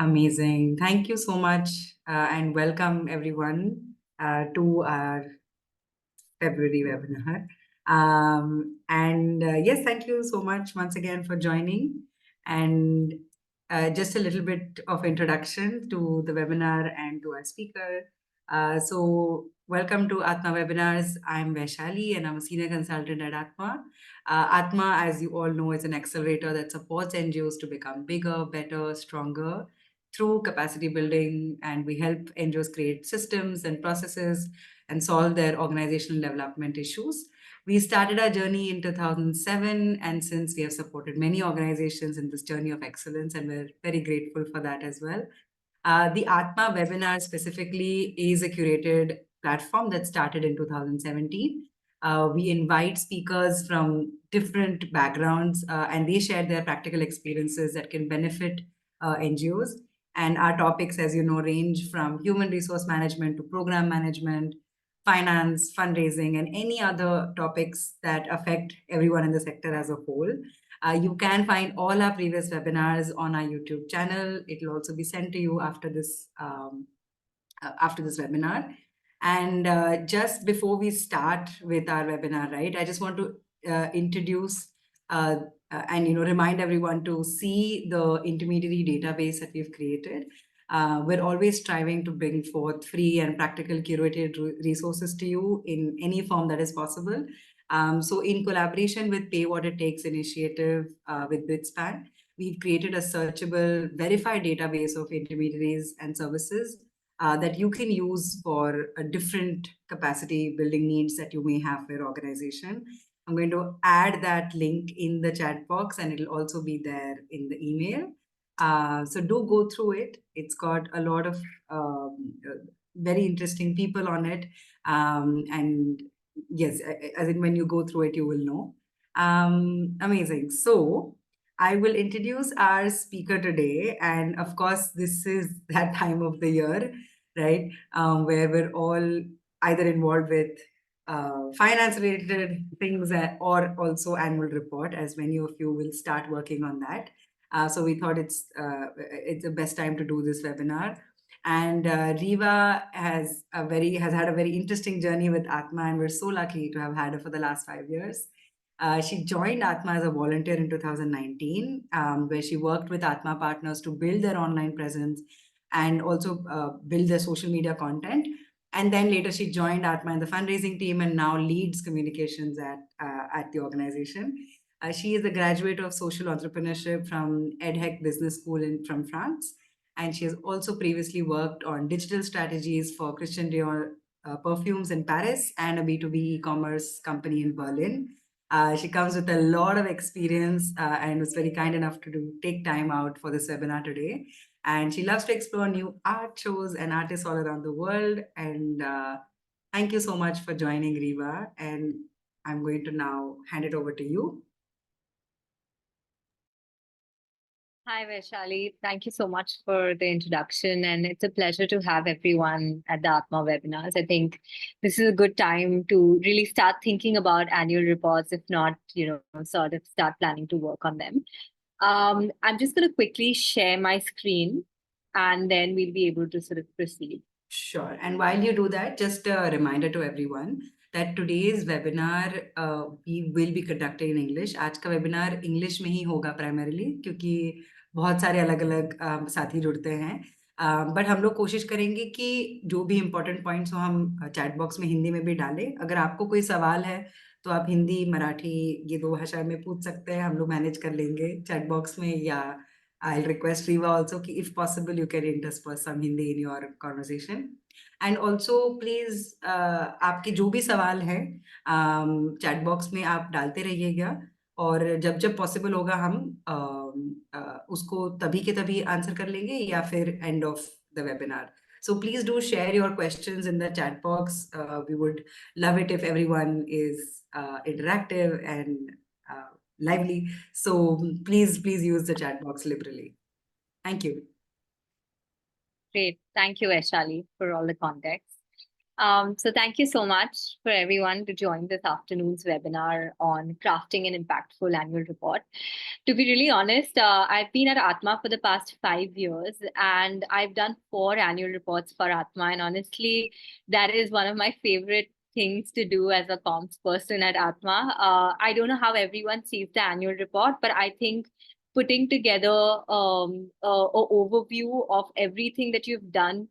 Amazing. Thank you so much, and welcome everyone to our February webinar. Yes, thank you so much once again for joining. And just a little bit of introduction to the webinar and to our speaker. Welcome to Atma Webinars. I'm Vaishali and I'm a senior consultant at Atma. Atma, as you all know, is an accelerator that supports NGOs to become bigger, better, stronger through capacity building. And we help NGOs create systems and processes and solve their organizational development issues. We started our journey in 2007, and since we have supported many organizations in this journey of excellence, and we're very grateful for that as well. The Atma webinar specifically is a curated platform that started in 2017. We invite speakers from different backgrounds and they share their practical experiences that can benefit NGOs. And our topics, as you know, range from human resource management to program management, finance, fundraising, and any other topics that affect everyone in the sector as a whole. You can find all our previous webinars on our YouTube channel. It will also be sent to you after this webinar. And just before we start with our webinar, right, I just want to introduce and remind everyone to see the intermediary database that we've created. We're always striving to bring forth free and practical curated resources to you in any form that is possible. So in collaboration with Pay What It Takes initiative with Bitspan, we've created a searchable, verified database of intermediaries and services that you can use for a different capacity building needs that you may have for your organization. I'm going to add that link in the chat box and it'll also be there in the email. So do go through it. It's got a lot of very interesting people on it. And yes, as in when you go through it, you will know. Amazing. So I will introduce our speaker today. And of course, this is that time of the year, right? Where we're all either involved with finance related things or also annual report, as many of you will start working on that. So we thought it's the best time to do this webinar. And Riva has had a very interesting journey with Atma, and we're so lucky to have had her for the last 5 years. She joined Atma as a volunteer in 2019, where she worked with Atma partners to build their online presence and also build their social media content. And then later she joined Atma in the fundraising team and now leads communications at the organization. She is a graduate of social entrepreneurship from EdHec Business School from France. And she has also previously worked on digital strategies for Christian Dior perfumes in Paris and a B2B e-commerce company in Berlin. She comes with a lot of experience and was very kind enough to take time out for this webinar today. And she loves to explore new art shows and artists all around the world. And thank you so much for joining, Riva. And I'm going to now hand it over to you. Hi, Vaishali. Thank you so much for the introduction. And it's a pleasure to have everyone at the Atma webinars. I think this is a good time to really start thinking about annual reports, if not, sort of start planning to work on them. I'm just going to quickly share my screen and then we'll be able to sort of proceed. Sure. And while you do that, just a reminder to everyone that today's webinar we will be conducting in English. आज का webinar English में ही होगा primarily क्योंकि बहुत सारे अलग-अलग साथी जुड़ते हैं. बट हम लोग कोशिश करेंगे कि जो भी इम्पोर्टेंट पॉइंट्स हो हम चैट बॉक्स में हिंदी में भी डालें. अगर आपको कोई सवाल है तो आप हिंदी, मराठी ये 2 भाषा में पूछ सकते हैं. हम लोग मैनेज कर लेंगे चैट बॉक्स में या I'll request Riva also कि if possible you can intersperse some Hindi in your conversation. And also please आपके जो भी सवाल हैं चैट बॉक्स में आप डालते रहिएगा और जब जब पॉसिबल होगा हम उसको तभी के तभी आंसर कर लेंगे या फिर end of the webinar. So please do share your questions in the chat box. We would love it if everyone is interactive and lively. So please use the chat box liberally. Thank you. Great. Thank you, Vaishali, for all the context. So thank you so much for everyone to join this afternoon's webinar on crafting an impactful annual report. To be really honest, I've been at Atma for the past 5 years, and I've done 4 annual reports for Atma. And honestly, that is one of my favorite things to do as a comms person at Atma. I don't know how everyone sees the annual report, but I think putting together a overview of everything that you've done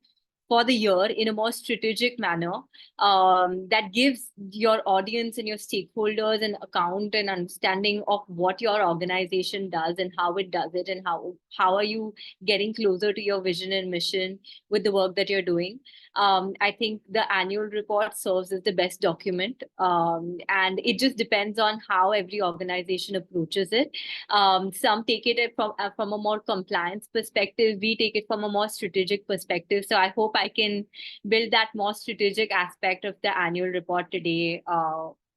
for the year in a more strategic manner, that gives your audience and your stakeholders an account and understanding of what your organization does and how it does it, and how are you getting closer to your vision and mission with the work that you're doing. I think the annual report serves as the best document, and it just depends on how every organization approaches it. Some take it from a more compliance perspective. We take it from a more strategic perspective. So I hope I can build that more strategic aspect of the annual report today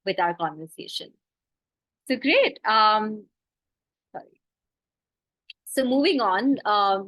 with our conversation. So great. Sorry. So moving on,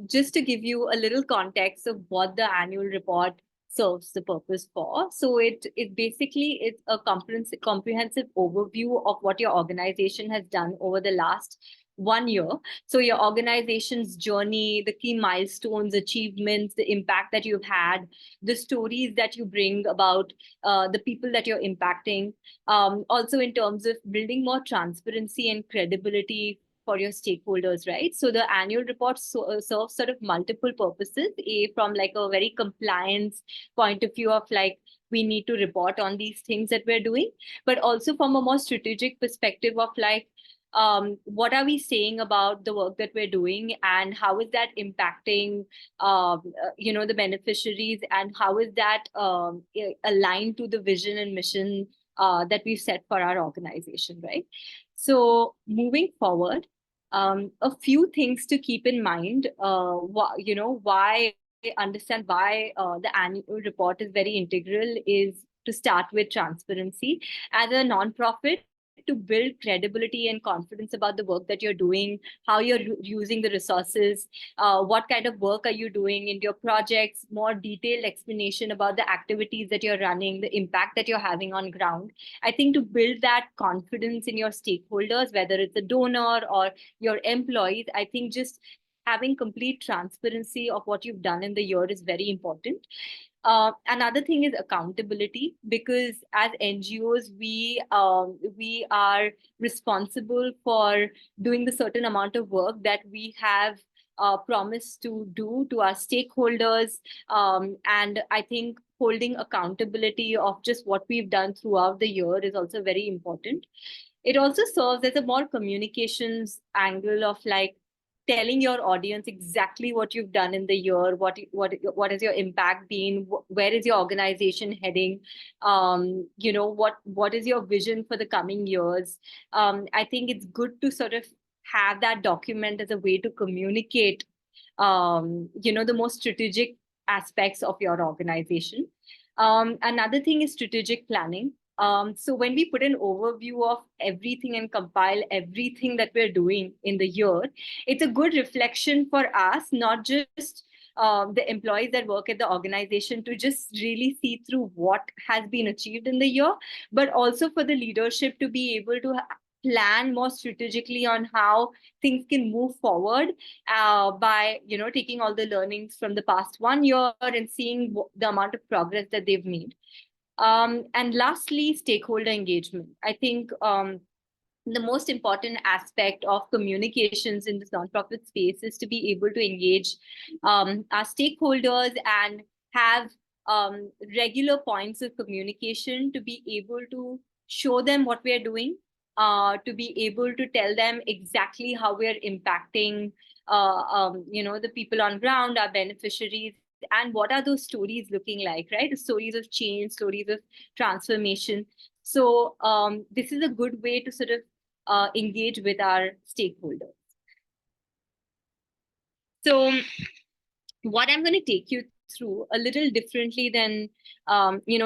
just to give you a little context of what the annual report serves the purpose for. So it basically is a comprehensive overview of what your organization has done over the last 1 year. So your organization's journey, the key milestones, achievements, the impact that you've had, the stories that you bring about the people that you're impacting. Also in terms of building more transparency and credibility for your stakeholders, right? So the annual report serves sort of multiple purposes. From like a very compliance point of view of like, we need to report on these things that we're doing, but also from a more strategic perspective of like, what are we saying about the work that we're doing, and how is that impacting the beneficiaries, and how is that aligned to the vision and mission that we've set for our organization, right? So moving forward, a few things to keep in mind. Why understand why the annual report is very integral is to start with transparency. As a nonprofit, to build credibility and confidence about the work that you're doing, how you're using the resources, what kind of work are you doing in your projects, more detailed explanation about the activities that you're running, the impact that you're having on ground. I think to build that confidence in your stakeholders, whether it's a donor or your employees, I think just having complete transparency of what you've done in the year is very important. Another thing is accountability, because as NGOs, we are responsible for doing the certain amount of work that we have promised to do to our stakeholders. And I think holding accountability of just what we've done throughout the year is also very important. It also serves as a more communications angle of like telling your audience exactly what you've done in the year, what is your impact been, where is your organization heading, what is your vision for the coming years. I think it's good to sort of have that document as a way to communicate the most strategic aspects of your organization. Another thing is strategic planning. So when we put an overview of everything and compile everything that we're doing in the year, it's a good reflection for us, not just the employees that work at the organization, to just really see through what has been achieved in the year, but also for the leadership to be able to plan more strategically on how things can move forward by taking all the learnings from the past 1 year and seeing the amount of progress that they've made. And lastly, stakeholder engagement. I think the most important aspect of communications in this nonprofit space is to be able to engage our stakeholders and have regular points of communication, to be able to show them what we are doing, to be able to tell them exactly how we are impacting the people on ground, our beneficiaries, and what are those stories looking like, right? The stories of change, stories of transformation. So this is a good way to sort of engage with our stakeholders. So what I'm going to take you through a little differently than,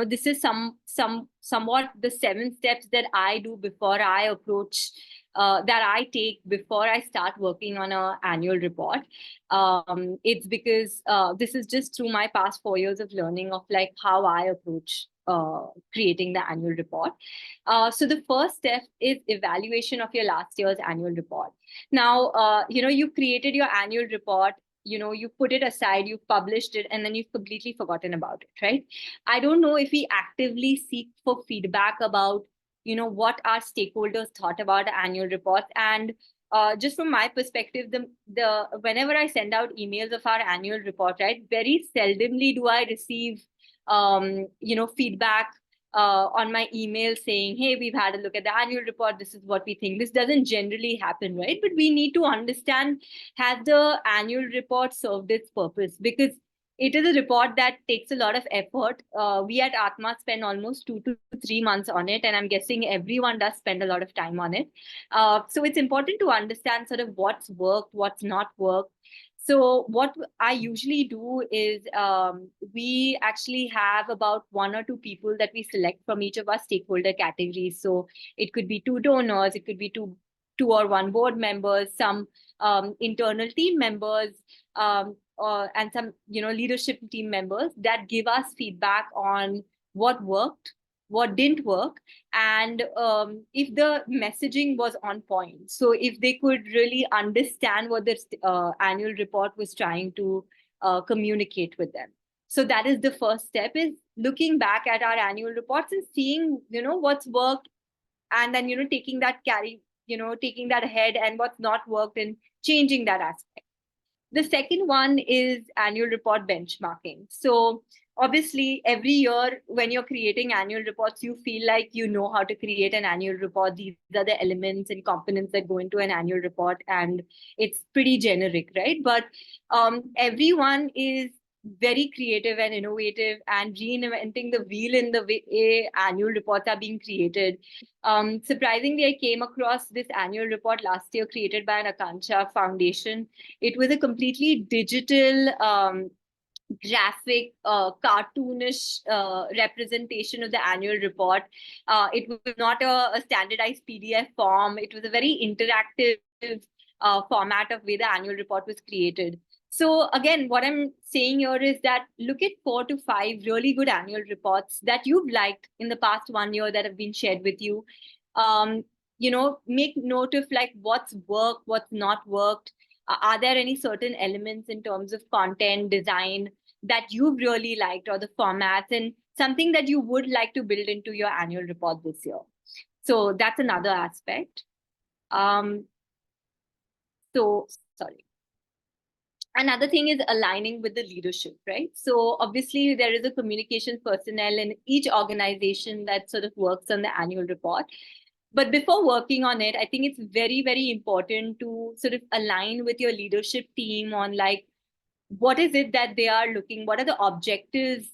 this is somewhat the 7 steps that I do before I approach that I take before I start working on an annual report. It's because this is just through my past 4 years of learning of like how I approach creating the annual report. So the first step is evaluation of your last year's annual report. Now, you created your annual report, you put it aside, you published it, and then you've completely forgotten about it, right? I don't know if we actively seek for feedback about, what our stakeholders thought about annual reports. And just from my perspective, the whenever I send out emails of our annual report, right, very seldomly do I receive, feedback on my email saying, hey, we've had a look at the annual report. This is what we think. This doesn't generally happen, right? But we need to understand, has the annual report served its purpose? Because it is a report that takes a lot of effort. We at Atma spend almost 2 to 3 months on it, and I'm guessing everyone does spend a lot of time on it. So it's important to understand sort of what's worked, what's not worked. So what I usually do is we actually have about 1 or 2 people that we select from each of our stakeholder categories. So it could be 2 donors, it could be two or one board members, some internal team members, and some leadership team members that give us feedback on what worked, what didn't work, and if the messaging was on point. So if they could really understand what the annual report was trying to communicate with them. So that is the first step, is looking back at our annual reports and seeing what's worked, and then taking that ahead, and what's not worked and changing that aspect. The second one is annual report benchmarking. So obviously, every year when you're creating annual reports, you feel like you know how to create an annual report. These are the elements and components that go into an annual report, and it's pretty generic, right? But everyone is very creative and innovative and reinventing the wheel in the way annual reports are being created. Surprisingly, I came across this annual report last year created by an Akansha Foundation. It was a completely digital, graphic, cartoonish representation of the annual report. It was not a standardized PDF form. It was a very interactive format of way the annual report was created. So again, what I'm saying here is that look at 4 to 5 really good annual reports that you've liked in the past 1 year that have been shared with you. Make note of like what's worked, what's not worked. Are there any certain elements in terms of content, design that you've really liked, or the formats, and something that you would like to build into your annual report this year? So that's another aspect. Sorry. Another thing is aligning with the leadership, right? So obviously there is a communications personnel in each organization that sort of works on the annual report. But before working on it, I think it's very, very important to sort of align with your leadership team on like, what is it that they are looking, what are the objectives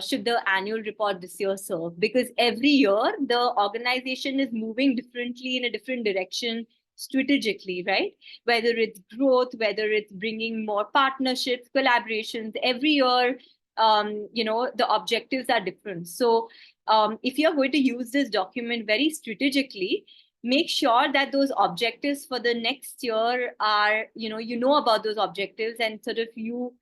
should the annual report this year serve? Because every year the organization is moving differently in a different direction strategically, right? Whether it's growth, whether it's bringing more partnerships, collaborations, every year, the objectives are different. So if you're going to use this document very strategically, make sure that those objectives for the next year are, about those objectives, and sort of you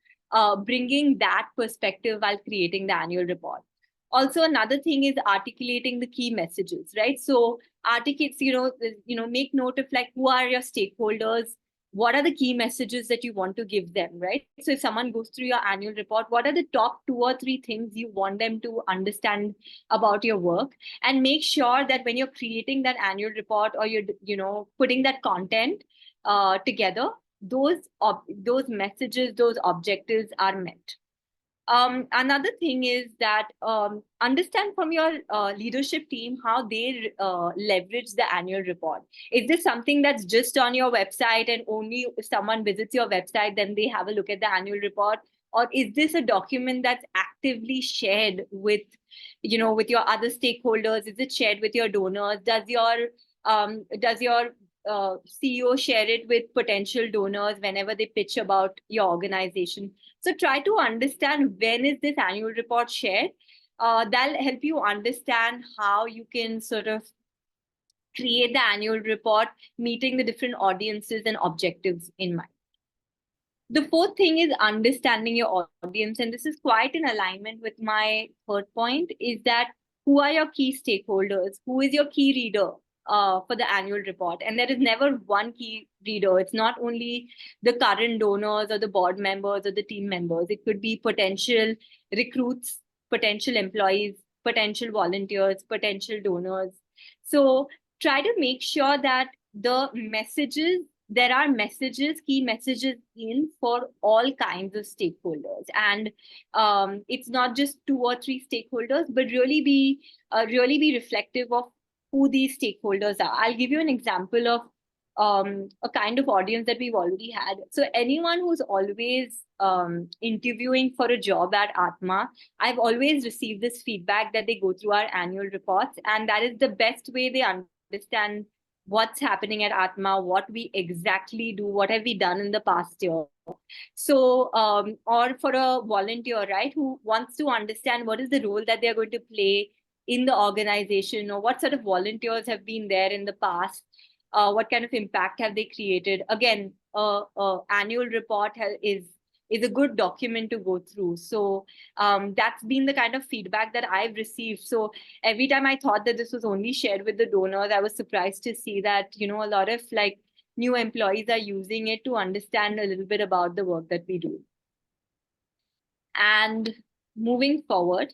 bringing that perspective while creating the annual report. Also, another thing is articulating the key messages, right? So articulates, make note of like, who are your stakeholders? What are the key messages that you want to give them, right? So if someone goes through your annual report, what are the top 2 or 3 things you want them to understand about your work? And make sure that when you're creating that annual report, or you're, putting that content together, those messages, those objectives are met. Another thing is that understand from your leadership team how they leverage the annual report. Is this something that's just on your website, and only if someone visits your website, then they have a look at the annual report? Or is this a document that's actively shared with, with your other stakeholders? Is it shared with your donors? Does your CEO share it with potential donors whenever they pitch about your organization? So try to understand, when is this annual report shared? That'll help you understand how you can sort of create the annual report, meeting the different audiences and objectives in mind. The fourth thing is understanding your audience, and this is quite in alignment with my third point, is that who are your key stakeholders? Who is your key reader for the annual report? And there is never one key reader. It's not only the current donors or the board members or the team members. It could be potential recruits, potential employees, potential volunteers, potential donors. So try to make sure that the messages there are messages, key messages in for all kinds of stakeholders. And it's not just 2 or 3 stakeholders, but really be reflective of who these stakeholders are. I'll give you an example of a kind of audience that we've already had. So anyone who's always interviewing for a job at Atma, I've always received this feedback that they go through our annual reports, and that is the best way they understand what's happening at Atma, what we exactly do, what have we done in the past year. So, or for a volunteer, right, who wants to understand what is the role that they're going to play in the organization, or what sort of volunteers have been there in the past, what kind of impact have they created. Again, annual report is a good document to go through. So that's been the kind of feedback that I've received. So every time I thought that this was only shared with the donors, I was surprised to see that, a lot of like new employees are using it to understand a little bit about the work that we do. And moving forward,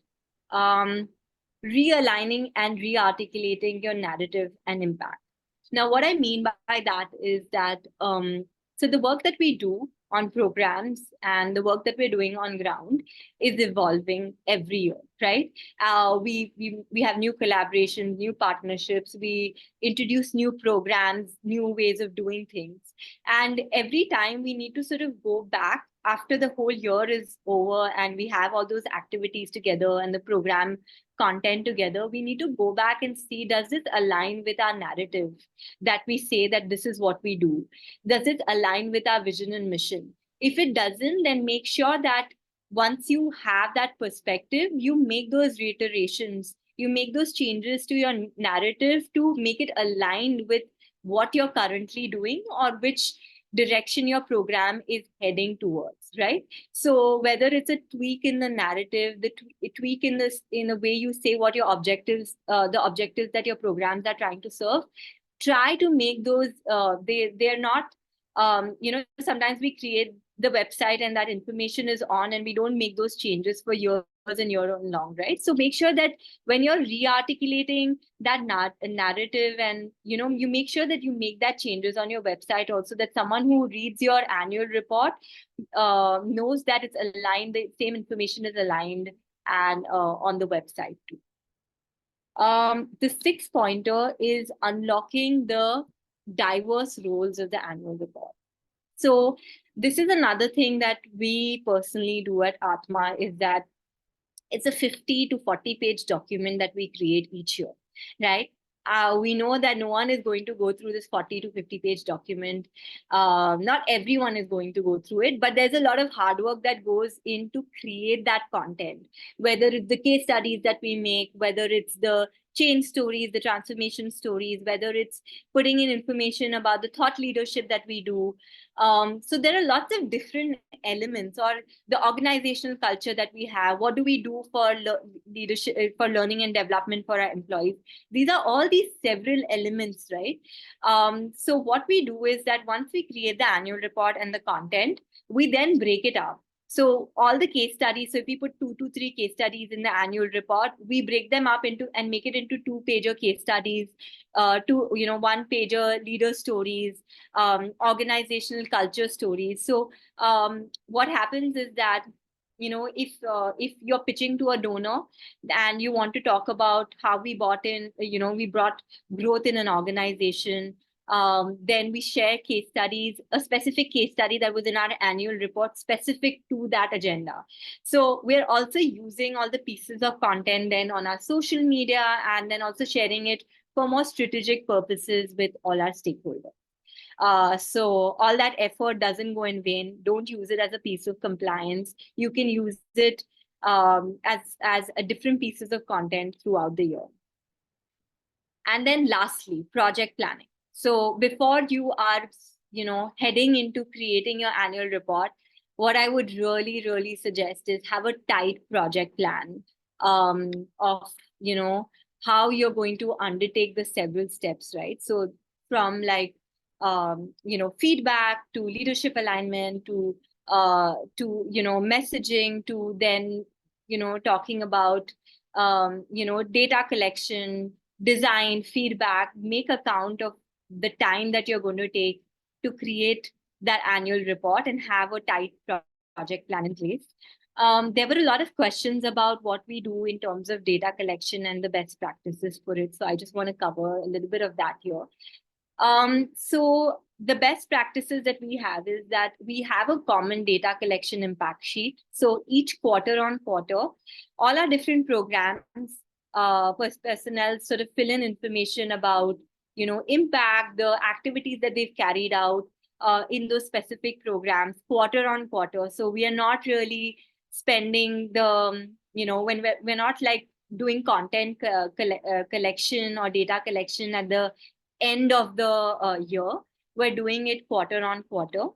realigning and re-articulating your narrative and impact. Now, what I mean by that is that, so the work that we do on programs and the work that we're doing on ground is evolving every year, right? We have new collaborations, new partnerships, we introduce new programs, new ways of doing things. And every time we need to sort of go back after the whole year is over and we have all those activities together and the program content together, we need to go back and see, does this align with our narrative that we say that this is what we do? Does it align with our vision and mission? If it doesn't, then make sure that once you have that perspective, you make those reiterations, you make those changes to your narrative to make it aligned with what you're currently doing or which direction your program is heading towards, right? So whether it's a tweak in the narrative, the tweak in the way you say what your objectives, the objectives that your programs are trying to serve, try to make those they're not sometimes we create the website and that information is on and we don't make those changes for years and years long, right? So make sure that when you're re-articulating that narrative and you make sure that you make that changes on your website also, that someone who reads your annual report knows that it's aligned, the same information is aligned and on the website too. The 6th pointer is unlocking the diverse roles of the annual report. So this is another thing that we personally do at Atma, is that it's a 50 to 40 page document that we create each year, right? We know that no one is going to go through this 40 to 50 page document. Not everyone is going to go through it, but there's a lot of hard work that goes in to create that content, whether it's the case studies that we make, whether it's the change stories, the transformation stories, whether it's putting in information about the thought leadership that we do. So there are lots of different elements, or the organizational culture that we have. What do we do for leadership, for learning and development for our employees? These are all these several elements, right? So what we do is that once we create the annual report and the content, we then break it up. So all the case studies, so if we put 2 to 3 case studies in the annual report, we break them up into and make it into 2-pager case studies, 1-pager leader stories, organizational culture stories. So what happens is that, if you're pitching to a donor and you want to talk about how we we brought growth in an organization, then we share case studies, a specific case study that was in our annual report specific to that agenda. So we're also using all the pieces of content then on our social media and then also sharing it for more strategic purposes with all our stakeholders. So all that effort doesn't go in vain. Don't use it as a piece of compliance. You can use it as a different pieces of content throughout the year. And then lastly, project planning. So before you are, heading into creating your annual report, what I would really suggest is have a tight project plan of, how you're going to undertake the several steps, right? So from like, feedback to leadership alignment to messaging to then, talking about, data collection, design, feedback, make account of the time that you're going to take to create that annual report and have a tight project plan in place. There were a lot of questions about what we do in terms of data collection and the best practices for it. So I just want to cover a little bit of that here. So the best practices that we have is that we have a common data collection impact sheet. So each quarter on quarter, all our different programs, personnel sort of fill in information about, impact, the activities that they've carried out in those specific programs quarter on quarter. So we are not really spending the, when we're not like doing content collection or data collection at the end of the year. We're doing it quarter on quarter.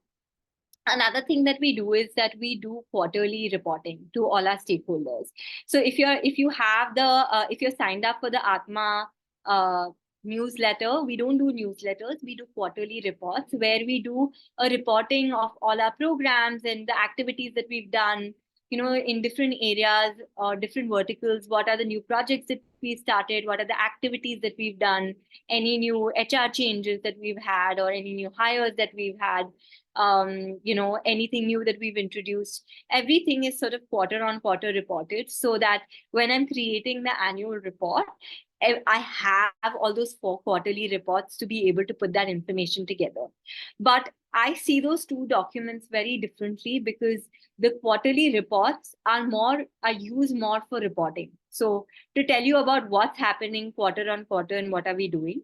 Another thing that we do is that we do quarterly reporting to all our stakeholders. So if you're signed up for the Atma newsletter, we don't do newsletters, we do quarterly reports where we do a reporting of all our programs and the activities that we've done, in different areas or different verticals. What are the new projects that we started? What are the activities that we've done? Any new HR changes that we've had, or any new hires that we've had? Anything new that we've introduced. Everything is sort of quarter on quarter reported, so that when I'm creating the annual report, I have all those 4 quarterly reports to be able to put that information together. But I see those two documents very differently, because the quarterly reports are used more for reporting. So to tell you about what's happening quarter on quarter and what are we doing,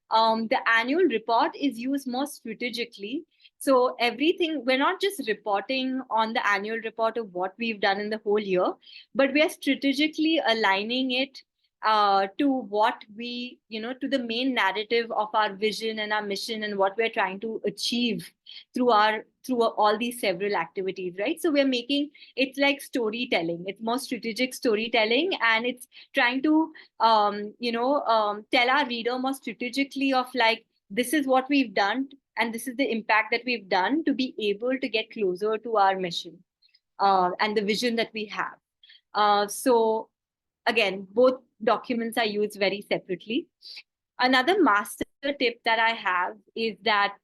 the annual report is used more strategically. So everything, we're not just reporting on the annual report of what we've done in the whole year, but we are strategically aligning it to what we, to the main narrative of our vision and our mission and what we're trying to achieve through all these several activities, right? So we're making it's like storytelling. It's more strategic storytelling, and it's trying to tell our reader more strategically of like, this is what we've done and this is the impact that we've done to be able to get closer to our mission and the vision that we have. So again, both documents are used very separately. Another master tip that I have is that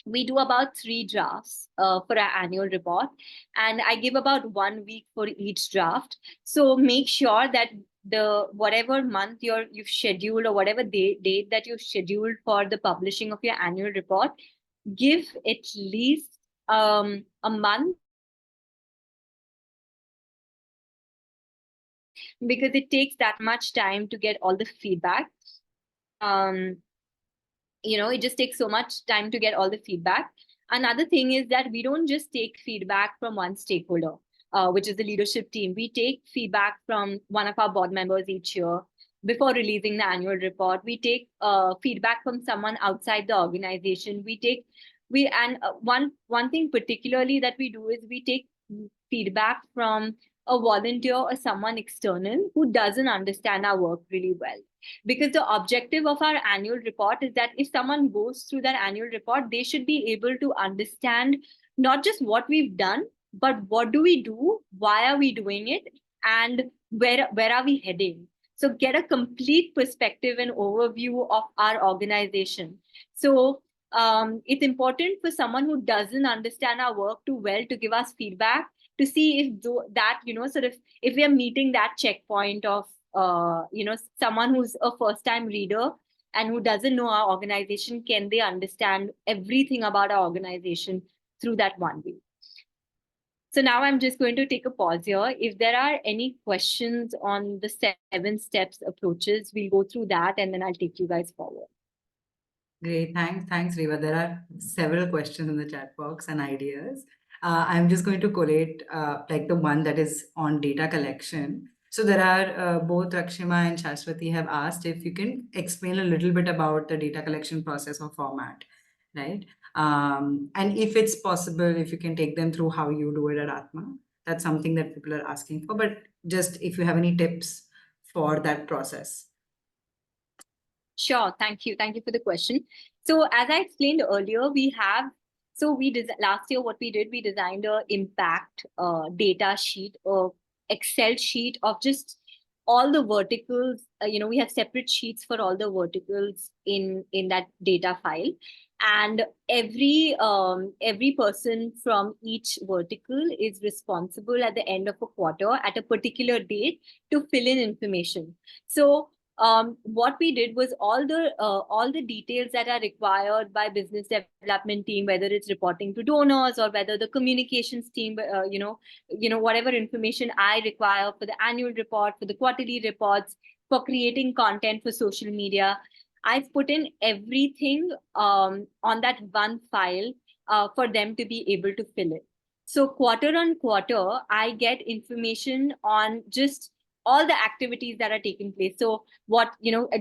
we do about 3 drafts for our annual report, and I give about 1 week for each draft. So make sure that the whatever month you've scheduled, or whatever date that you've scheduled for the publishing of your annual report, give at least a month, because it takes that much time to get all the feedback. It just takes so much time to get all the feedback. Another thing is that we don't just take feedback from one stakeholder, which is the leadership team. We take feedback from one of our board members each year before releasing the annual report. We take feedback from someone outside the organization. One thing particularly that we do is we take feedback from a volunteer or someone external who doesn't understand our work really well. Because the objective of our annual report is that if someone goes through that annual report, they should be able to understand not just what we've done, but what do we do, why are we doing it, and where are we heading. So get a complete perspective and overview of our organization. So it's important for someone who doesn't understand our work too well to give us feedback, to see if that, sort of, if we are meeting that checkpoint of someone who's a first-time reader and who doesn't know our organization, can they understand everything about our organization through that 1 week. So now I'm just going to take a pause here. If there are any questions on the 7 steps approaches, we'll go through that and then I'll take you guys forward. Great, thanks, Reva. There are several questions in the chat box and ideas. I'm just going to collate like the one that is on data collection. So there are both Rakshima and Shashwati have asked if you can explain a little bit about the data collection process or format, right? And if it's possible, if you can take them through how you do it at Atma. That's something that people are asking for. But just if you have any tips for that process. Sure. Thank you. Thank you for the question. So as I explained earlier, last year what we did, we designed a impact data sheet, or Excel sheet of just all the verticals. We have separate sheets for all the verticals in that data file, and every person from each vertical is responsible at the end of a quarter at a particular date to fill in information. So what we did was all the details that are required by business development team, whether it's reporting to donors or whether the communications team, whatever information I require for the annual report, for the quarterly reports, for creating content for social media, I've put in everything on that one file for them to be able to fill it. So quarter on quarter, I get information on just all the activities that are taking place. So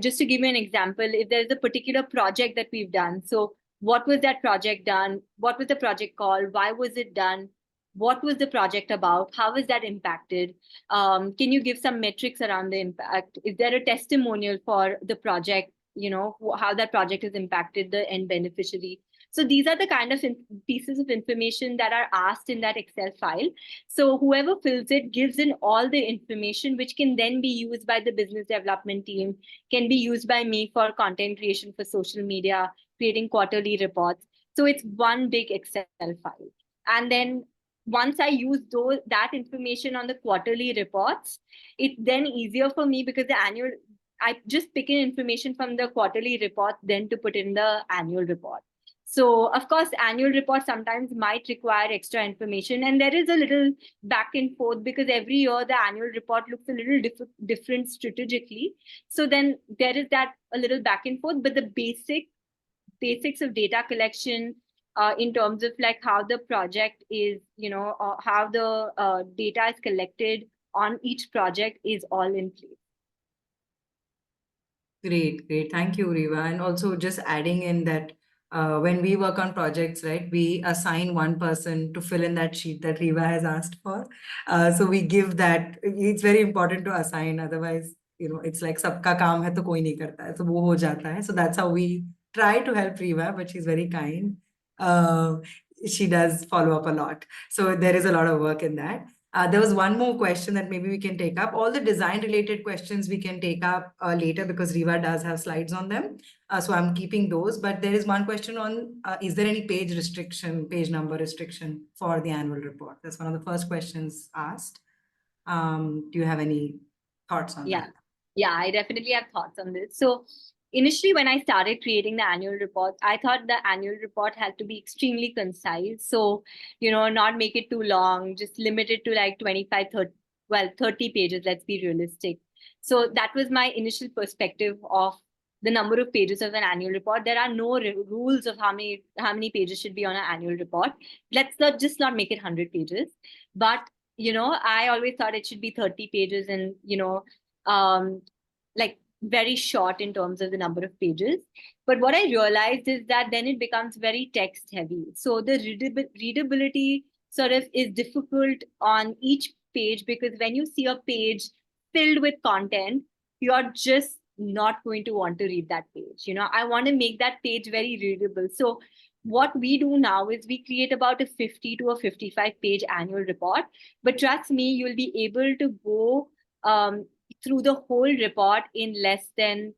just to give you an example, if there's a particular project that we've done, so what was that project done? What was the project called? Why was it done? What was the project about? How is that impacted? Can you give some metrics around the impact? Is there a testimonial for the project? How that project has impacted the end beneficiary. So these are the kind of pieces of information that are asked in that Excel file. So whoever fills it gives in all the information, which can then be used by the business development team, can be used by me for content creation for social media, creating quarterly reports. So it's one big Excel file. And then once I use that information on the quarterly reports, it's then easier for me because I just pick in information from the quarterly report, then to put in the annual report. So, of course, annual report sometimes might require extra information, and there is a little back and forth because every year the annual report looks a little different strategically. So then there is that a little back and forth, but the basics of data collection in terms of like how the project is, how the data is collected on each project is all in place. Great, great. Thank you, Riva. And also just adding in that when we work on projects, right, we assign one person to fill in that sheet that Riva has asked for. So we give that, it's very important to assign, otherwise, it's like sabka kaam hai to koi nahi karta hai, so wo ho jata hai. So that's how we try to help Riva, but she's very kind. She does follow up a lot. So there is a lot of work in that. There was one more question that maybe we can take up. All the design related questions we can take up later because Riva does have slides on them. So I'm keeping those. But there is one question on, is there any page number restriction for the annual report? That's one of the first questions asked. Do you have any thoughts on that? Yeah, I definitely have thoughts on this. So initially, when I started creating the annual report, I thought the annual report had to be extremely concise. So, not make it too long, just limit it to like 25, 30 pages, let's be realistic. So that was my initial perspective of the number of pages of an annual report. There are no rules of how many pages should be on an annual report. Let's not make it 100 pages. But, I always thought it should be 30 pages and, like very short in terms of the number of pages. But what I realized is that then it becomes very text heavy. So the readability sort of is difficult on each page because when you see a page filled with content, you're just not going to want to read that page. I want to make that page very readable. So what we do now is we create about a 50 to a 55 page annual report. But trust me, you'll be able to go through the whole report in less than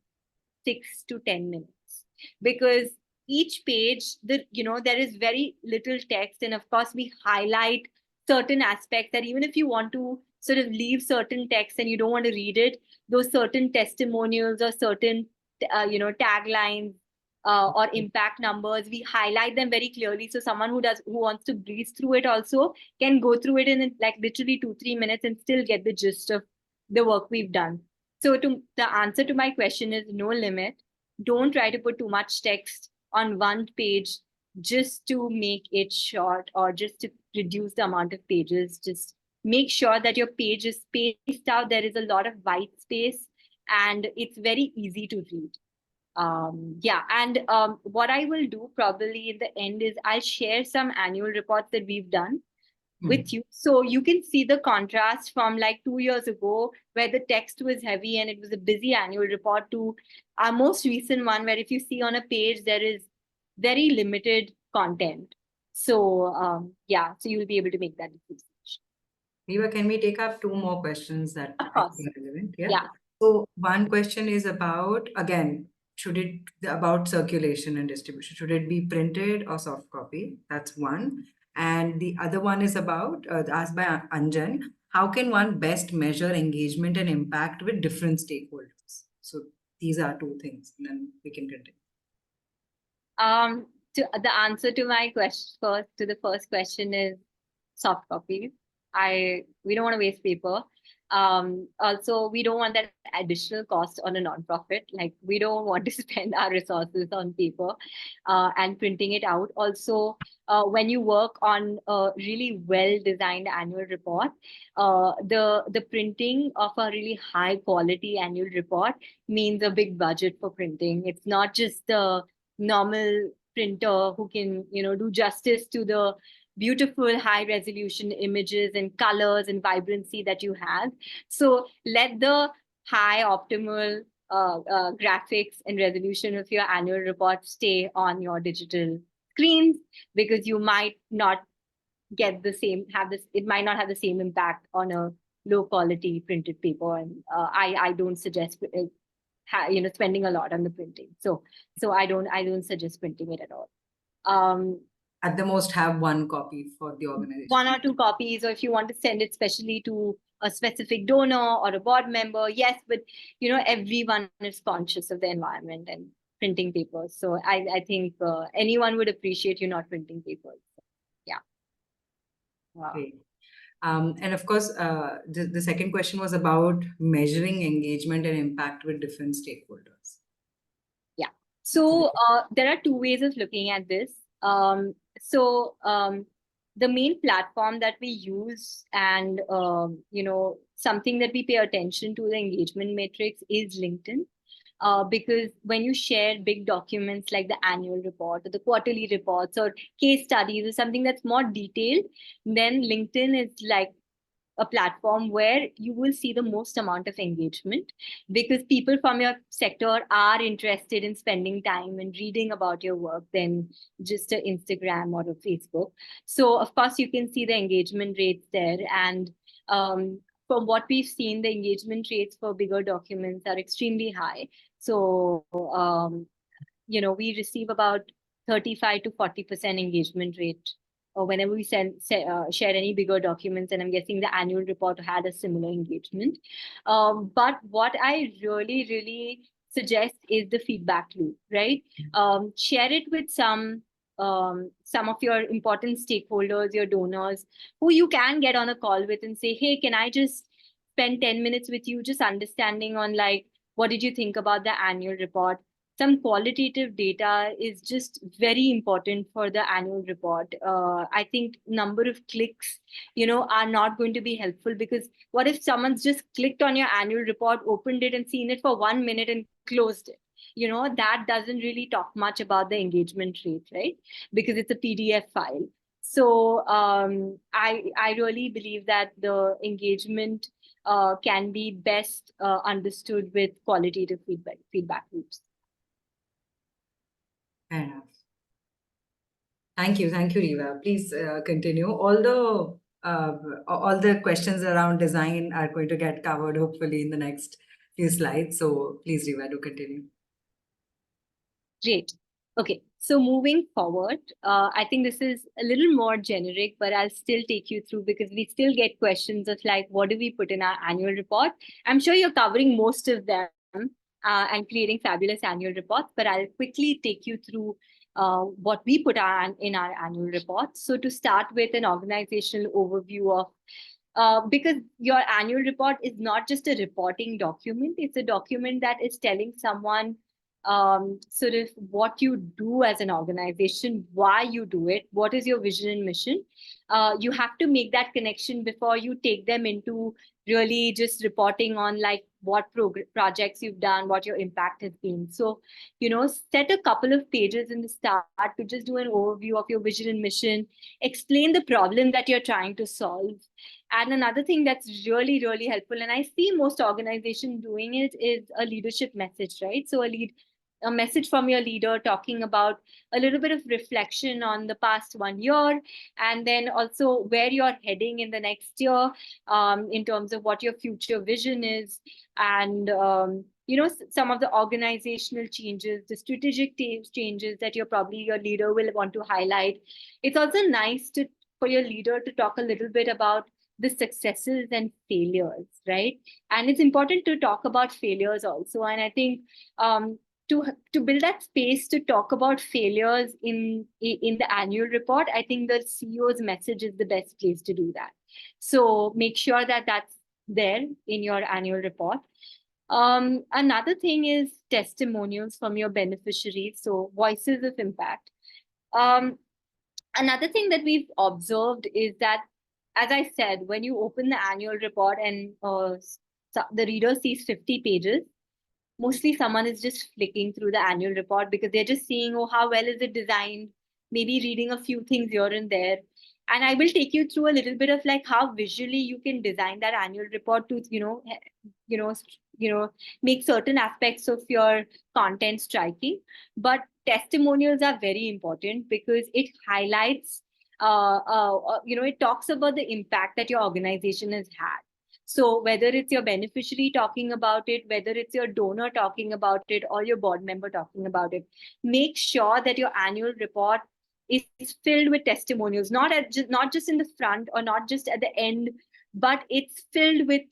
6 to 10 minutes because each page there is very little text, and of course we highlight certain aspects that even if you want to sort of leave certain text and you don't want to read it, those certain testimonials or certain taglines or impact numbers, we highlight them very clearly, so someone who wants to breeze through it also can go through it in like literally 2-3 minutes and still get the gist of the work we've done. So the answer to my question is no limit. Don't try to put too much text on one page just to make it short or just to reduce the amount of pages. Just make sure that your page is spaced out. There is a lot of white space and it's very easy to read. Yeah, and what I will do probably in the end is I'll share some annual reports that we've done with you. So you can see the contrast from like 2 years ago, where the text was heavy and it was a busy annual report, to our most recent one, where if you see on a page, there is very limited content. So yeah, so you'll be able to make that decision. Eva, can we take up two more questions that Of I think course. are relevant? Yeah. Yeah. So one question is about, again, about circulation and distribution. Should it be printed or soft copy? That's one. And the other one is about, asked by Anjan, how can one best measure engagement and impact with different stakeholders? So these are two things, and then we can continue. To the answer to my question first, to the first question is soft copies. We don't want to waste paper. Also, we don't want that additional cost on a nonprofit. Like, we don't want to spend our resources on paper and printing it out. Also, when you work on a really well-designed annual report, the printing of a really high quality annual report means a big budget for printing. It's not just the normal printer who can, do justice to the beautiful high resolution images and colors and vibrancy that you have. So let the high optimal graphics and resolution of your annual report stay on your digital screens, because you might not get the same, it might not have the same impact on a low quality printed paper. And I don't suggest spending a lot on the printing. So I don't suggest printing it at all. At the most, have one copy for the organization. 1 or 2 copies, or if you want to send it specially to a specific donor or a board member, yes, but everyone is conscious of the environment and printing papers. So I think anyone would appreciate you not printing papers. Yeah. Wow. Great. And of course, the second question was about measuring engagement and impact with different stakeholders. Yeah. So there are two ways of looking at this. The main platform that we use and something that we pay attention to, the engagement matrix, is LinkedIn. Because when you share big documents like the annual report or the quarterly reports or case studies or something that's more detailed, then LinkedIn is like a platform where you will see the most amount of engagement, because people from your sector are interested in spending time and reading about your work than just an Instagram or a Facebook. So of course you can see the engagement rates there. And from what we've seen, the engagement rates for bigger documents are extremely high. So we receive about 35 to 40% engagement rate or whenever we share any bigger documents, and I'm guessing the annual report had a similar engagement. But what I really, really suggest is the feedback loop, right? Share it with some of your important stakeholders, your donors, who you can get on a call with and say, hey, can I just spend 10 minutes with you, just understanding on like, what did you think about the annual report? Some qualitative data is just very important for the annual report. I think number of clicks, are not going to be helpful, because what if someone's just clicked on your annual report, opened it and seen it for 1 minute and closed it? That doesn't really talk much about the engagement rate, right? Because it's a PDF file. So I really believe that the engagement can be best understood with qualitative feedback loops. Fair enough. Thank you, Riva. Please continue. All the questions around design are going to get covered hopefully in the next few slides. So please, Riva, do continue. Great. Okay, so moving forward, I think this is a little more generic, but I'll still take you through, because we still get questions of like, what do we put in our annual report? I'm sure you're covering most of them and creating fabulous annual reports, but I'll quickly take you through what we put in our annual report. So to start with, an organizational overview of because your annual report is not just a reporting document, it's a document that is telling someone sort of what you do as an organization, why you do it, what is your vision and mission. You have to make that connection before you take them into really just reporting on like what projects you've done, what your impact has been. So, set a couple of pages in the start to just do an overview of your vision and mission, explain the problem that you're trying to solve. And another thing that's really, really helpful, and I see most organizations doing it, is a leadership message, right? So a message from your leader talking about a little bit of reflection on the past 1 year, and then also where you're heading in the next year, in terms of what your future vision is, and some of the organizational changes, the strategic changes that your leader will want to highlight. It's also nice for your leader to talk a little bit about the successes and failures, right? And it's important to talk about failures also. And I think to build that space to talk about failures in the annual report, I think the CEO's message is the best place to do that. So make sure that that's there in your annual report. Another thing is testimonials from your beneficiaries, so voices of impact. Another thing that we've observed is that, as I said, when you open the annual report and the reader sees 50 pages, mostly someone is just flicking through the annual report because they're just seeing, oh, how well is it designed, maybe reading a few things here and there. And I will take you through a little bit of like how visually you can design that annual report to, you know, make certain aspects of your content striking. But testimonials are very important because it highlights, it talks about the impact that your organization has had. So whether it's your beneficiary talking about it, whether it's your donor talking about it, or your board member talking about it, make sure that your annual report is filled with testimonials, not just in the front or not just at the end, but it's filled with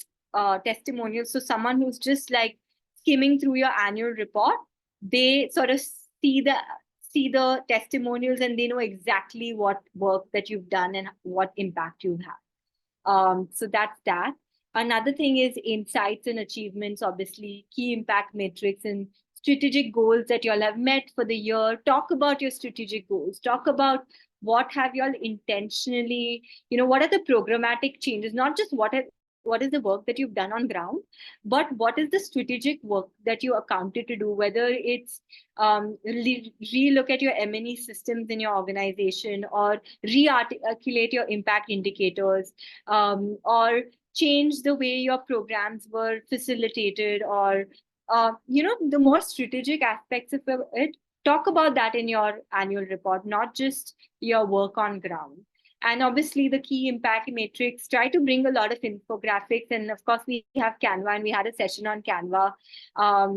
testimonials. So someone who's just like skimming through your annual report, they sort of see the testimonials and they know exactly what work that you've done and what impact you've had. So that's that. Another thing is insights and achievements, obviously, key impact metrics and strategic goals that y'all have met for the year. Talk about your strategic goals. Talk about what have y'all intentionally, what are the programmatic changes, not just what is the work that you've done on ground, but what is the strategic work that you accounted to do, whether it's re-look at your M&E systems in your organization, or re-articulate your impact indicators, or change the way your programs were facilitated, or the more strategic aspects of it. Talk about that in your annual report, not just your work on ground. And obviously the key impact matrix, try to bring a lot of infographics. And of course we have Canva, and we had a session on Canva.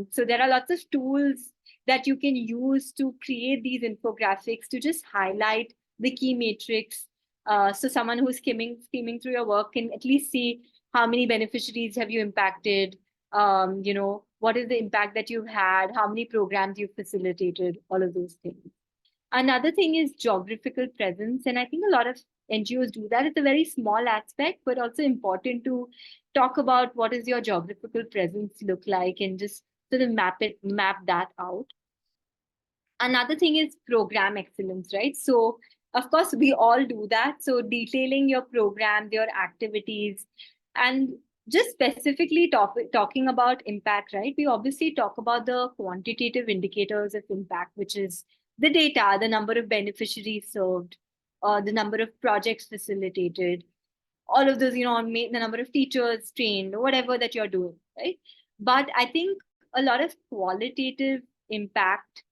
So there are lots of tools that you can use to create these infographics to just highlight the key matrix. So someone who's skimming through your work can at least see how many beneficiaries have you impacted, what is the impact that you've had, how many programs you've facilitated, all of those things. Another thing is geographical presence. And I think a lot of NGOs do that. It's a very small aspect, but also important to talk about what is your geographical presence look like and just sort of map that out. Another thing is program excellence, right? So of course we all do that. So detailing your programs, your activities, and just specifically talking about impact, right? We obviously talk about the quantitative indicators of impact, which is the data, the number of beneficiaries served, the number of projects facilitated, all of those, the number of teachers trained, or whatever that you're doing, right? But I think a lot of qualitative impact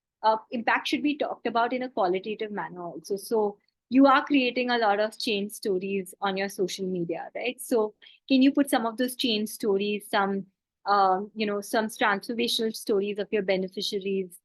should be talked about in a qualitative manner also. So you are creating a lot of change stories on your social media, right? So can you put some of those change stories, some transformational stories of your beneficiaries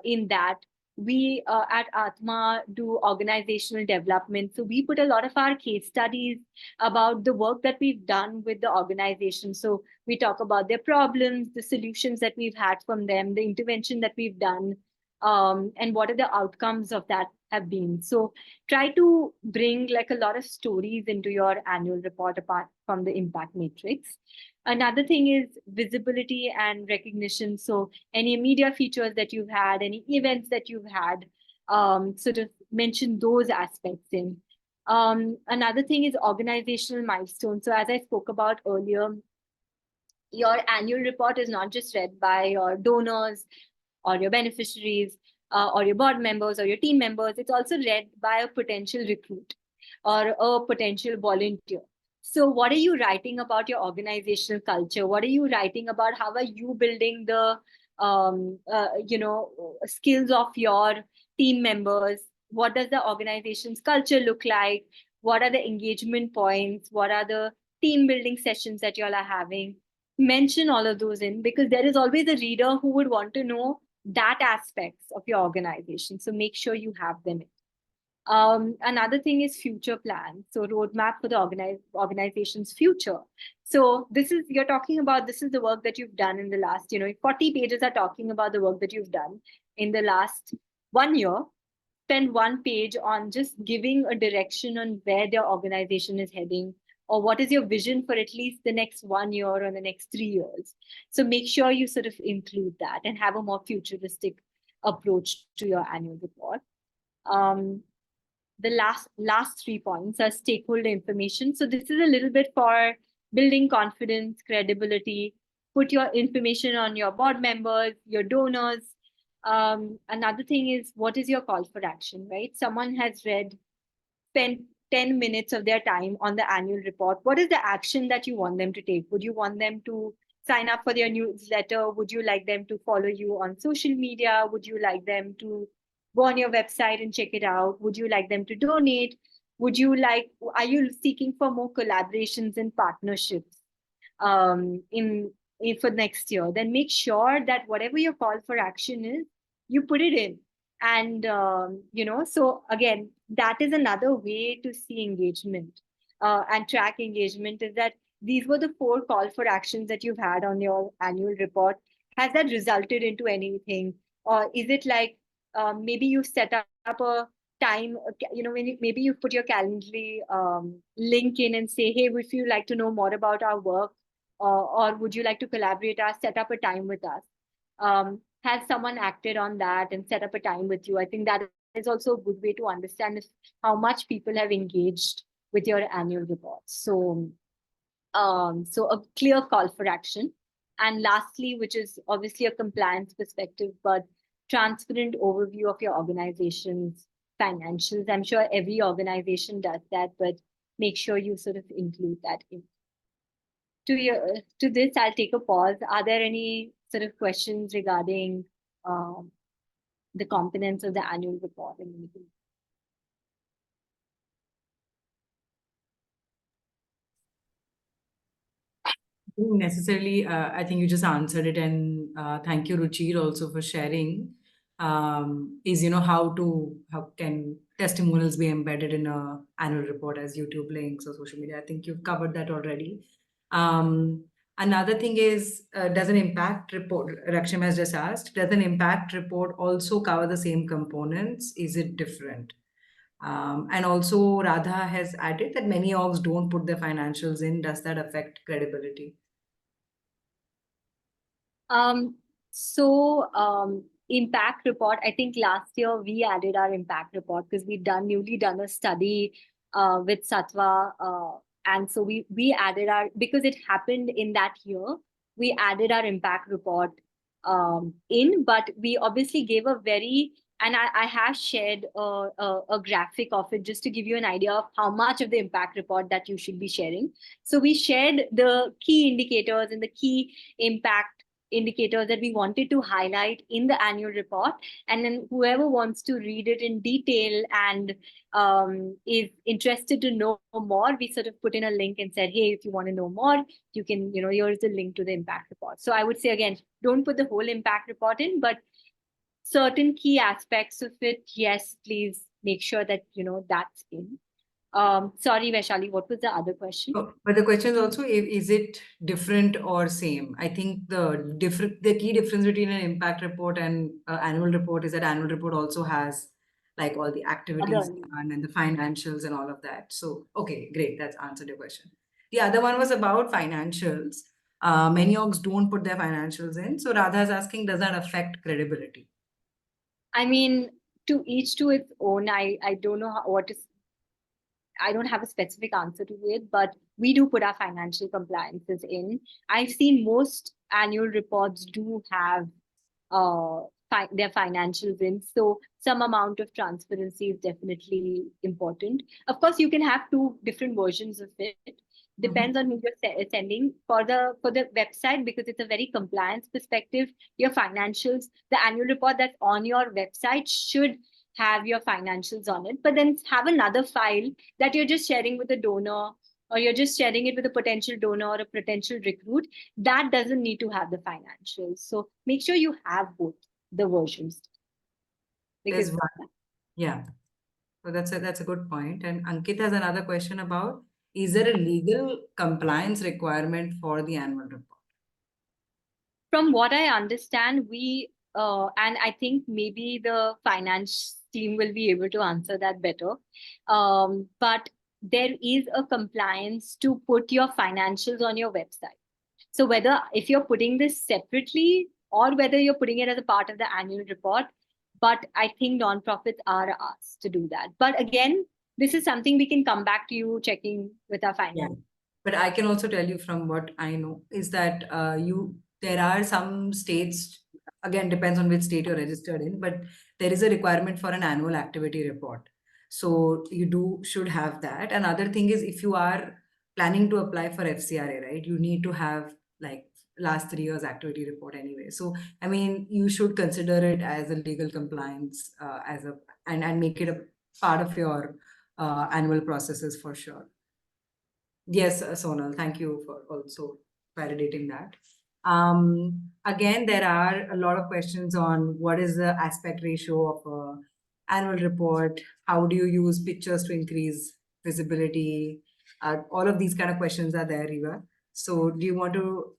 in that? We at Atma do organizational development. So we put a lot of our case studies about the work that we've done with the organization. So we talk about their problems, the solutions that we've had from them, the intervention that we've done, and what are the outcomes of that have been. So try to bring like a lot of stories into your annual report apart from the impact matrix. Another thing is visibility and recognition. So any media features that you've had, any events that you've had, sort of mention those aspects in. Another thing is organizational milestones. So as I spoke about earlier, your annual report is not just read by your donors or your beneficiaries or your board members or your team members. It's also read by a potential recruit or a potential volunteer. So what are you writing about your organizational culture? What are you writing about? How are you building the skills of your team members? What does the organization's culture look like? What are the engagement points? What are the team building sessions that you all are having? Mention all of those in, because there is always a reader who would want to know that aspects of your organization. So make sure you have them in. Another thing is future plans. So roadmap for the organization's future. So you're talking about, this is the work that you've done in the last, 40 pages are talking about the work that you've done in the last 1 year. Spend one page on just giving a direction on where their organization is heading, or what is your vision for at least the next 1 year or the next 3 years. So make sure you sort of include that and have a more futuristic approach to your annual report. The last 3 points are stakeholder information. So this is a little bit for building confidence, credibility. Put your information on your board members, your donors. Another thing is, what is your call for action, right? Someone has spent 10 minutes of their time on the annual report. What is the action that you want them to take? Would you want them to sign up for their newsletter? Would you like them to follow you on social media? Would you like them to go on your website and check it out? Would you like them to donate? Are you seeking for more collaborations and partnerships in for next year? Then make sure that whatever your call for action is, you put it in. And, so again, that is another way to see engagement and track engagement, is that these were the 4 call for actions that you've had on your annual report. Has that resulted into anything? Or is it like maybe you set up a time, maybe you put your Calendly link in and say, hey, if you'd like to know more about our work, or would you like to collaborate us, set up a time with us. Has someone acted on that and set up a time with you? I think that is also a good way to understand how much people have engaged with your annual reports. So a clear call for action. And lastly, which is obviously a compliance perspective, but transparent overview of your organization's financials. I'm sure every organization does that, but make sure you sort of include that in. To this, I'll take a pause. Are there any sort of questions regarding the components of the annual report? Necessarily, I think you just answered it, and thank you, Ruchir, also for sharing. Is how can testimonials be embedded in a annual report as YouTube links or social media? I think you've covered that already. Another thing is, does an impact report, Raksham has just asked, does an impact report also cover the same components? Is it different? And also, Radha has added that many orgs don't put their financials in. Does that affect credibility? Impact report, I think last year we added our impact report because we'd newly done a study with Satwa. And so we added because it happened in that year, we added our impact report but we obviously gave and I have shared a graphic of it just to give you an idea of how much of the impact report that you should be sharing. So we shared the key indicators and the key impact indicators that we wanted to highlight in the annual report. And then whoever wants to read it in detail and is interested to know more, we sort of put in a link and said, hey, if you want to know more, you can, here's the link to the impact report. So I would say, again, don't put the whole impact report in, but certain key aspects of it, yes, please make sure that, that's in. Sorry, Vaishali, what was the other question? Oh, but the question is also, is it different or same? I think the key difference between an impact report and annual report is that annual report also has like all the activities Other. done and the financials and all of that. So, okay, great. That's answered your question. The other one was about financials. Many orgs don't put their financials in. So Radha is asking, does that affect credibility? I mean, to each to its own. I don't know what is. I don't have a specific answer to it, but we do put our financial compliances in. I've seen most annual reports do have their financials in. So some amount of transparency is definitely important. Of course, you can have two different versions of it. Depends on who you're sending for the website, because it's a very compliance perspective. Your financials, the annual report that's on your website should have your financials on it, but then have another file that you're just sharing with a donor, or you're just sharing it with a potential donor or a potential recruit that doesn't need to have the financials. So make sure you have both the versions. There's Because one. Yeah. So that's a good point. And Ankit has another question about, is there a legal compliance requirement for the annual report? from what I understand, and I think maybe the finance team will be able to answer that better. But there is a compliance to put your financials on your website. So whether if you're putting this separately or whether you're putting it as a part of the annual report, but I think nonprofits are asked to do that. But again, this is something we can come back to you checking with our Yeah. finance. But I can also tell you from what I know is that there are some states, again, depends on which state you're registered in, but there is a requirement for an annual activity report. So you should have that. Another thing is, if you are planning to apply for FCRA, right, you need to have like last 3 years activity report anyway. So I mean, you should consider it as a legal compliance and make it a part of your annual processes for sure. Yes, Sonal, thank you for also validating that. Again, there are a lot of questions on what is the aspect ratio of a annual report? How do you use pictures to increase visibility? All of these kind of questions are there, Riva. So do you want to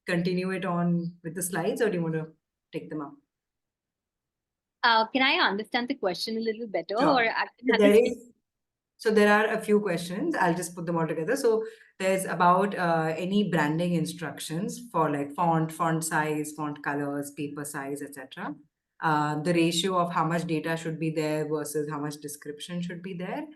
continue it on with the slides, or do you want to take them up? Can I understand the question a little better, or Sure. I can So have the there speak? is So there are a few questions. I'll just put them all together. So there's about any branding instructions for like font size, font colors, paper size, etc. The ratio of how much data should be there versus how much description should be there.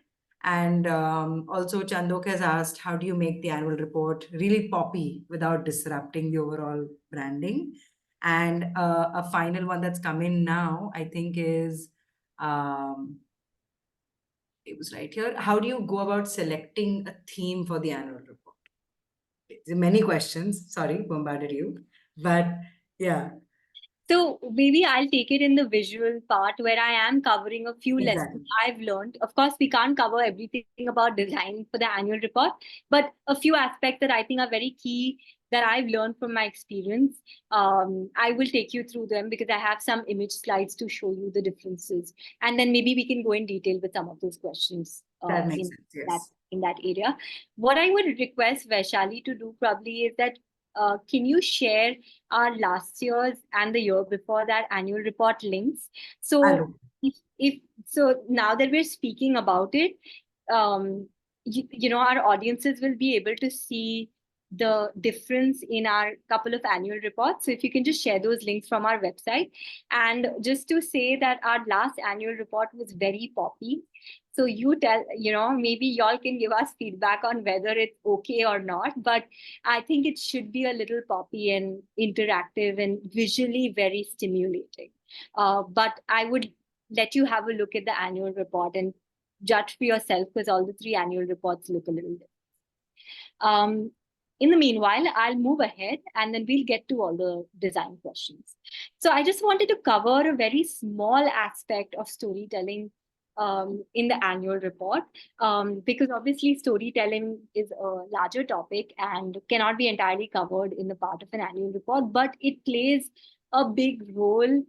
And also Chandok has asked, how do you make the annual report really poppy without disrupting the overall branding? And a final one that's come in now, I think, is it was right here. How do you go about selecting a theme for the annual report? There are many questions. Sorry, bombarded you. But yeah, So maybe I'll take it in the visual part where I am covering a few lessons exactly. I've learned. Of course, we can't cover everything about design for the annual report, but a few aspects that I think are very key that I've learned from my experience. I will take you through them because I have some image slides to show you the differences, and then maybe we can go in detail with some of those questions That makes sense. that Yes. in that area. What I would request Vaishali to do probably is that can you share our last year's and the year before that annual report links? I'll So do. if so now that we're speaking about it, our audiences will be able to see the difference in our couple of annual reports. So if you can just share those links from our website. And just to say that our last annual report was very poppy. So maybe y'all can give us feedback on whether it's okay or not. But I think it should be a little poppy and interactive and visually very stimulating. But I would let you have a look at the annual report and judge for yourself, because all the three annual reports look a little different. In the meanwhile, I'll move ahead and then we'll get to all the design questions. So I just wanted to cover a very small aspect of storytelling in the annual report, because obviously storytelling is a larger topic and cannot be entirely covered in the part of an annual report, but it plays a big role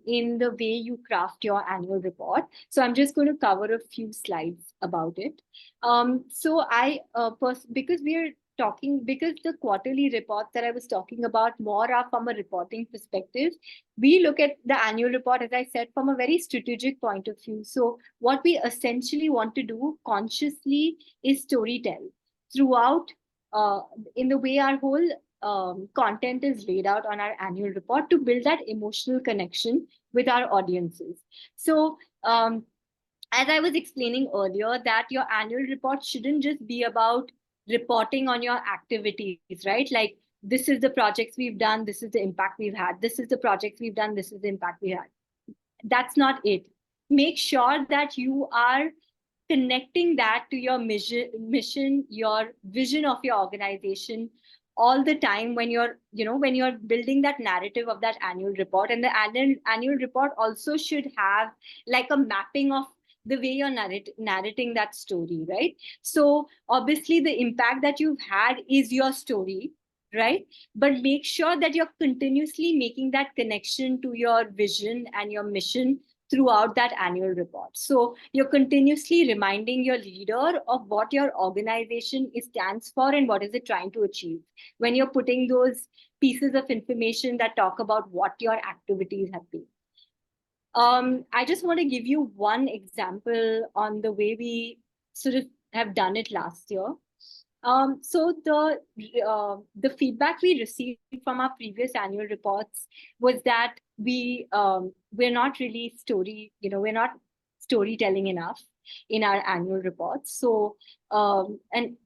in the way you craft your annual report. So I'm just going to cover a few slides about it. So because we're talking, because the quarterly reports that I was talking about more are from a reporting perspective. We look at the annual report, as I said, from a very strategic point of view. So what we essentially want to do consciously is storytell throughout, uh, in the way our whole content is laid out on our annual report, to build that emotional connection with our audiences. So as I was explaining earlier, that your annual report shouldn't just be about reporting on your activities, right? Like, this is the projects we've done, this is the impact we've had, this is the projects we've done, this is the impact we had. That's not it. Make sure that you are connecting that to your mission, your vision of your organization all the time when you're building that narrative of that annual report. And the annual report also should have like a mapping of the way you're narrating that story, right? So obviously the impact that you've had is your story, right? But make sure that you're continuously making that connection to your vision and your mission throughout that annual report. So you're continuously reminding your leader of what your organization stands for and what is it trying to achieve when you're putting those pieces of information that talk about what your activities have been. I just want to give you one example on the way we sort of have done it last year. So the feedback we received from our previous annual reports was that we're not really we're not storytelling enough in our annual reports. So an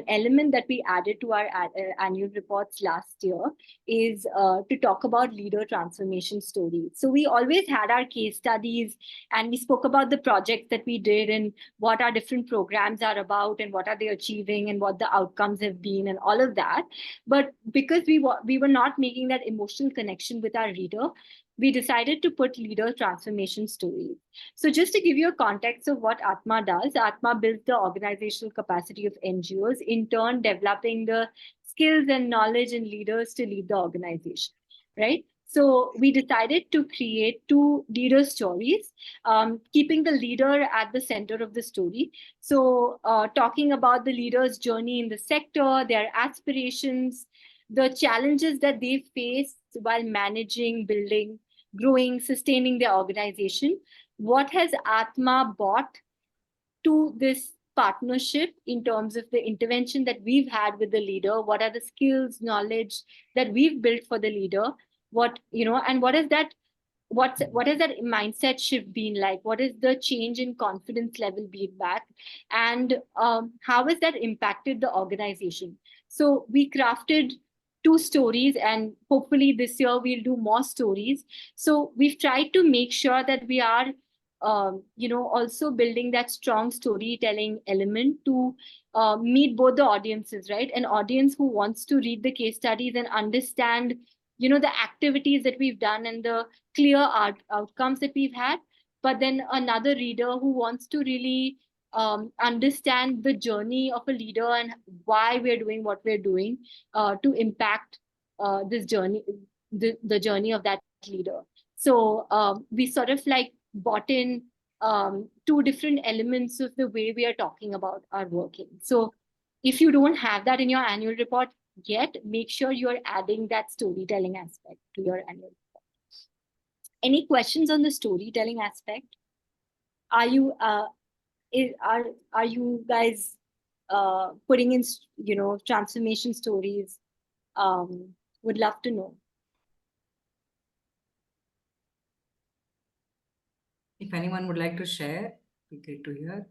element that we added to our annual reports last year is to talk about leader transformation stories. So we always had our case studies, and we spoke about the projects that we did and what our different programs are about and what are they achieving and what the outcomes have been and all of that. But because we were not making that emotional connection with our reader, we decided to put leader transformation stories. So just to give you a context of what Atma does, Atma builds the organizational capacity of NGOs, in turn developing the skills and knowledge in leaders to lead the organization, right? So we decided to create 2 leader stories, keeping the leader at the center of the story. So talking about the leader's journey in the sector, their aspirations, the challenges that they face while managing, building, growing, sustaining their organization. What has Atma brought to this partnership in terms of the intervention that we've had with the leader? What are the skills, knowledge that we've built for the leader? And what has that mindset shift been like? What is the change in confidence level been back? And how has that impacted the organization? So we crafted 2 stories, and hopefully this year we'll do more stories. So we've tried to make sure that we are also building that strong storytelling element to meet both the audiences, right? An audience who wants to read the case studies and understand, the activities that we've done and the clear outcomes that we've had. But then another reader who wants to really understand the journey of a leader and why we're doing what we're doing to impact this journey, the journey of that leader. So we sort of like bought in 2 different elements of the way we are talking about our working. So if you don't have that in your annual report yet, make sure you're adding that storytelling aspect to your annual report. Any questions on the storytelling aspect? Are you are you guys putting in transformation stories? Would love to know. If anyone would like to share, be great to hear.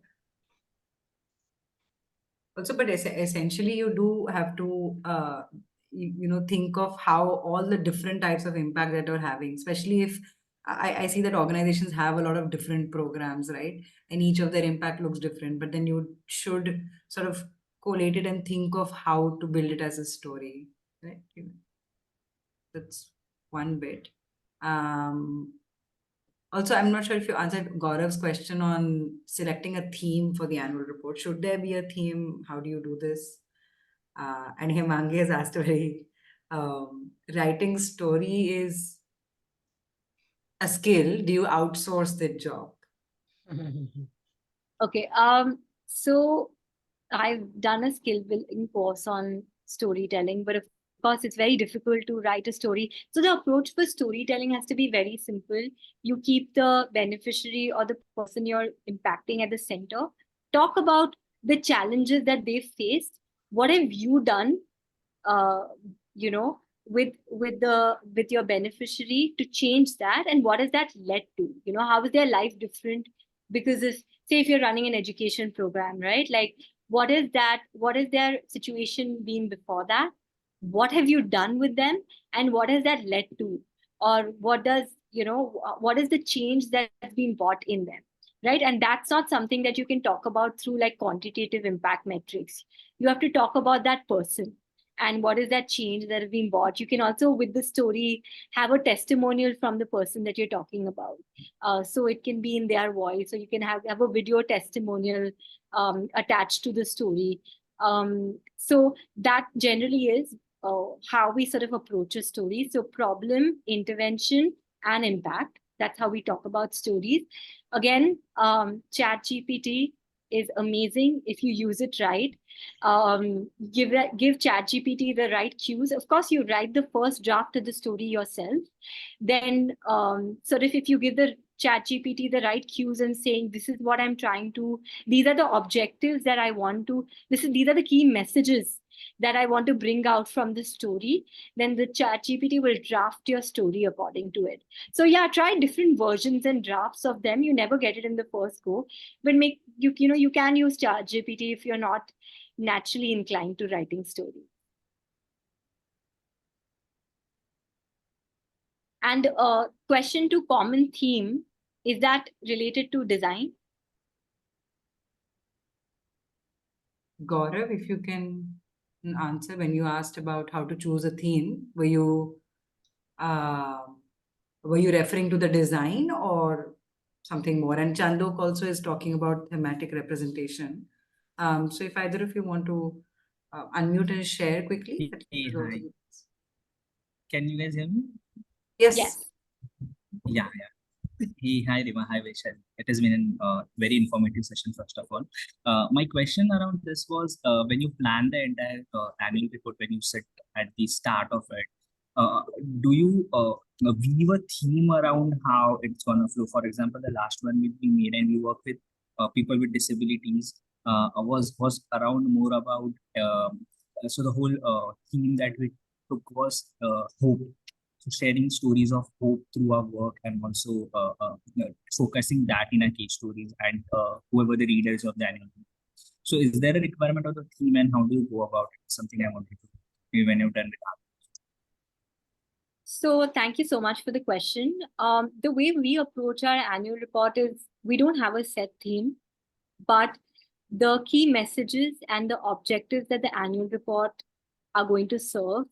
Also, but essentially, you do have to, think of how all the different types of impact that you're having, especially if I see that organizations have a lot of different programs, right? And each of their impact looks different, but then you should sort of collate it and think of how to build it as a story, right? That's one bit. Also, I'm not sure if you answered Gaurav's question on selecting a theme for the annual report. Should there be a theme? How do you do this? And Himangi has asked a very writing story is a skill. Do you outsource the job? Okay. So I've done a skill building course on storytelling, but of course, it's very difficult to write a story. So the approach for storytelling has to be very simple. You keep the beneficiary or the person you're impacting at the center. Talk about the challenges that they faced. What have you done? Uh, you know, with your beneficiary to change that, and what has that led to? You know, how is their life different? Because if, say, if you're running an education program, right? Like, what is that? What is their situation been before that? What have you done with them, and what has that led to? Or what does, what is the change that's been brought in them, right? And that's not something that you can talk about through like quantitative impact metrics. You have to talk about that person and what is that change that has been bought. You can also, with the story, have a testimonial from the person that you're talking about. So it can be in their voice, or you can have a video testimonial attached to the story. So that generally is how we sort of approach a story. So problem, intervention, and impact. That's how we talk about stories. Again, chat gpt is amazing if you use it right. Give ChatGPT the right cues. Of course, you write the first draft of the story yourself. Then, sort of, if you give the ChatGPT the right cues and saying, "This is what I'm trying to. These are the objectives that I want to. These are the key messages that I want to bring out from the story." Then the ChatGPT will draft your story according to it. So yeah, try different versions and drafts of them. You never get it in the first go, but you can use ChatGPT if you're not naturally inclined to writing stories. And question to common theme, is that related to design? Gaurav, if you can answer when you asked about how to choose a theme, uh, were you referring to the design or something more? And Chandok also is talking about thematic representation. So if either of you want to unmute and share quickly, that Hey, will also hi. be- Can you guys hear me? Yes, Yes. Yeah, yeah. Hey, hi, Rima. Hi, Vaishal. It has been a very informative session, first of all. My question around this was when you plan the entire annual report, when you sit at the start of it, uh, do you weave a theme around how it's going to flow? For example, the last one we made and we work with people with disabilities was around more about, so the whole theme that we took was hope. So sharing stories of hope through our work, and also focusing that in our case stories and whoever the readers of the annual. So is there a requirement of the theme, and how do you go about it? Something I wanted to do when you've done with that. So thank you so much for the question. The way we approach our annual report is we don't have a set theme, but the key messages and the objectives that the annual report are going to serve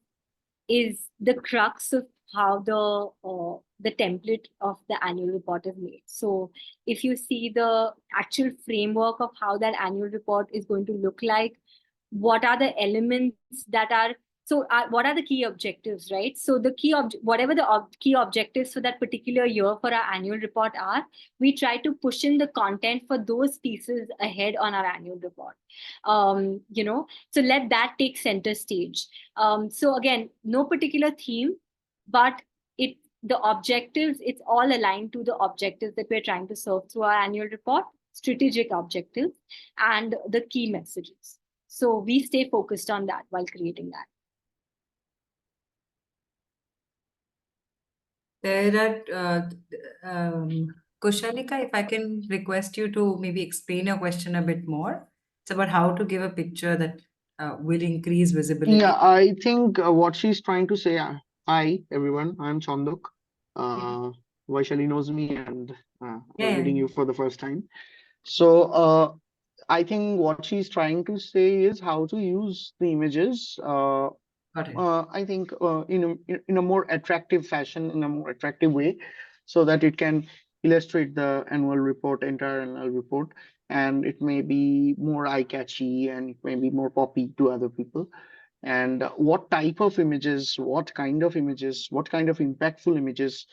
is the crux of how the template of the annual report is made. So if you see the actual framework of how that annual report is going to look like, what are the elements that are, so what are the key objectives, right? So the whatever the key objectives for that particular year for our annual report are, we try to push in the content for those pieces ahead on our annual report. So let that take center stage. So again, no particular theme, but the objectives, it's all aligned to the objectives that we're trying to serve through our annual report, strategic objectives, and the key messages. So we stay focused on that while creating that. there are Kushalika, if I can request you to maybe explain your question a bit more. It's about how to give a picture that will increase Yeah, visibility. I think what she's trying to say, hi everyone, I'm Chandok. Mhm. Vaishali knows me and I'm Yeah, meeting you for the first time. So I think what she's trying to say is how to use the images, got it. I think in a more attractive fashion, in a more attractive way, so that it can illustrate the entire annual report, and it may be more eye-catchy and it may be more poppy to other people. And what type of images, what kind of images, what kind of impactful images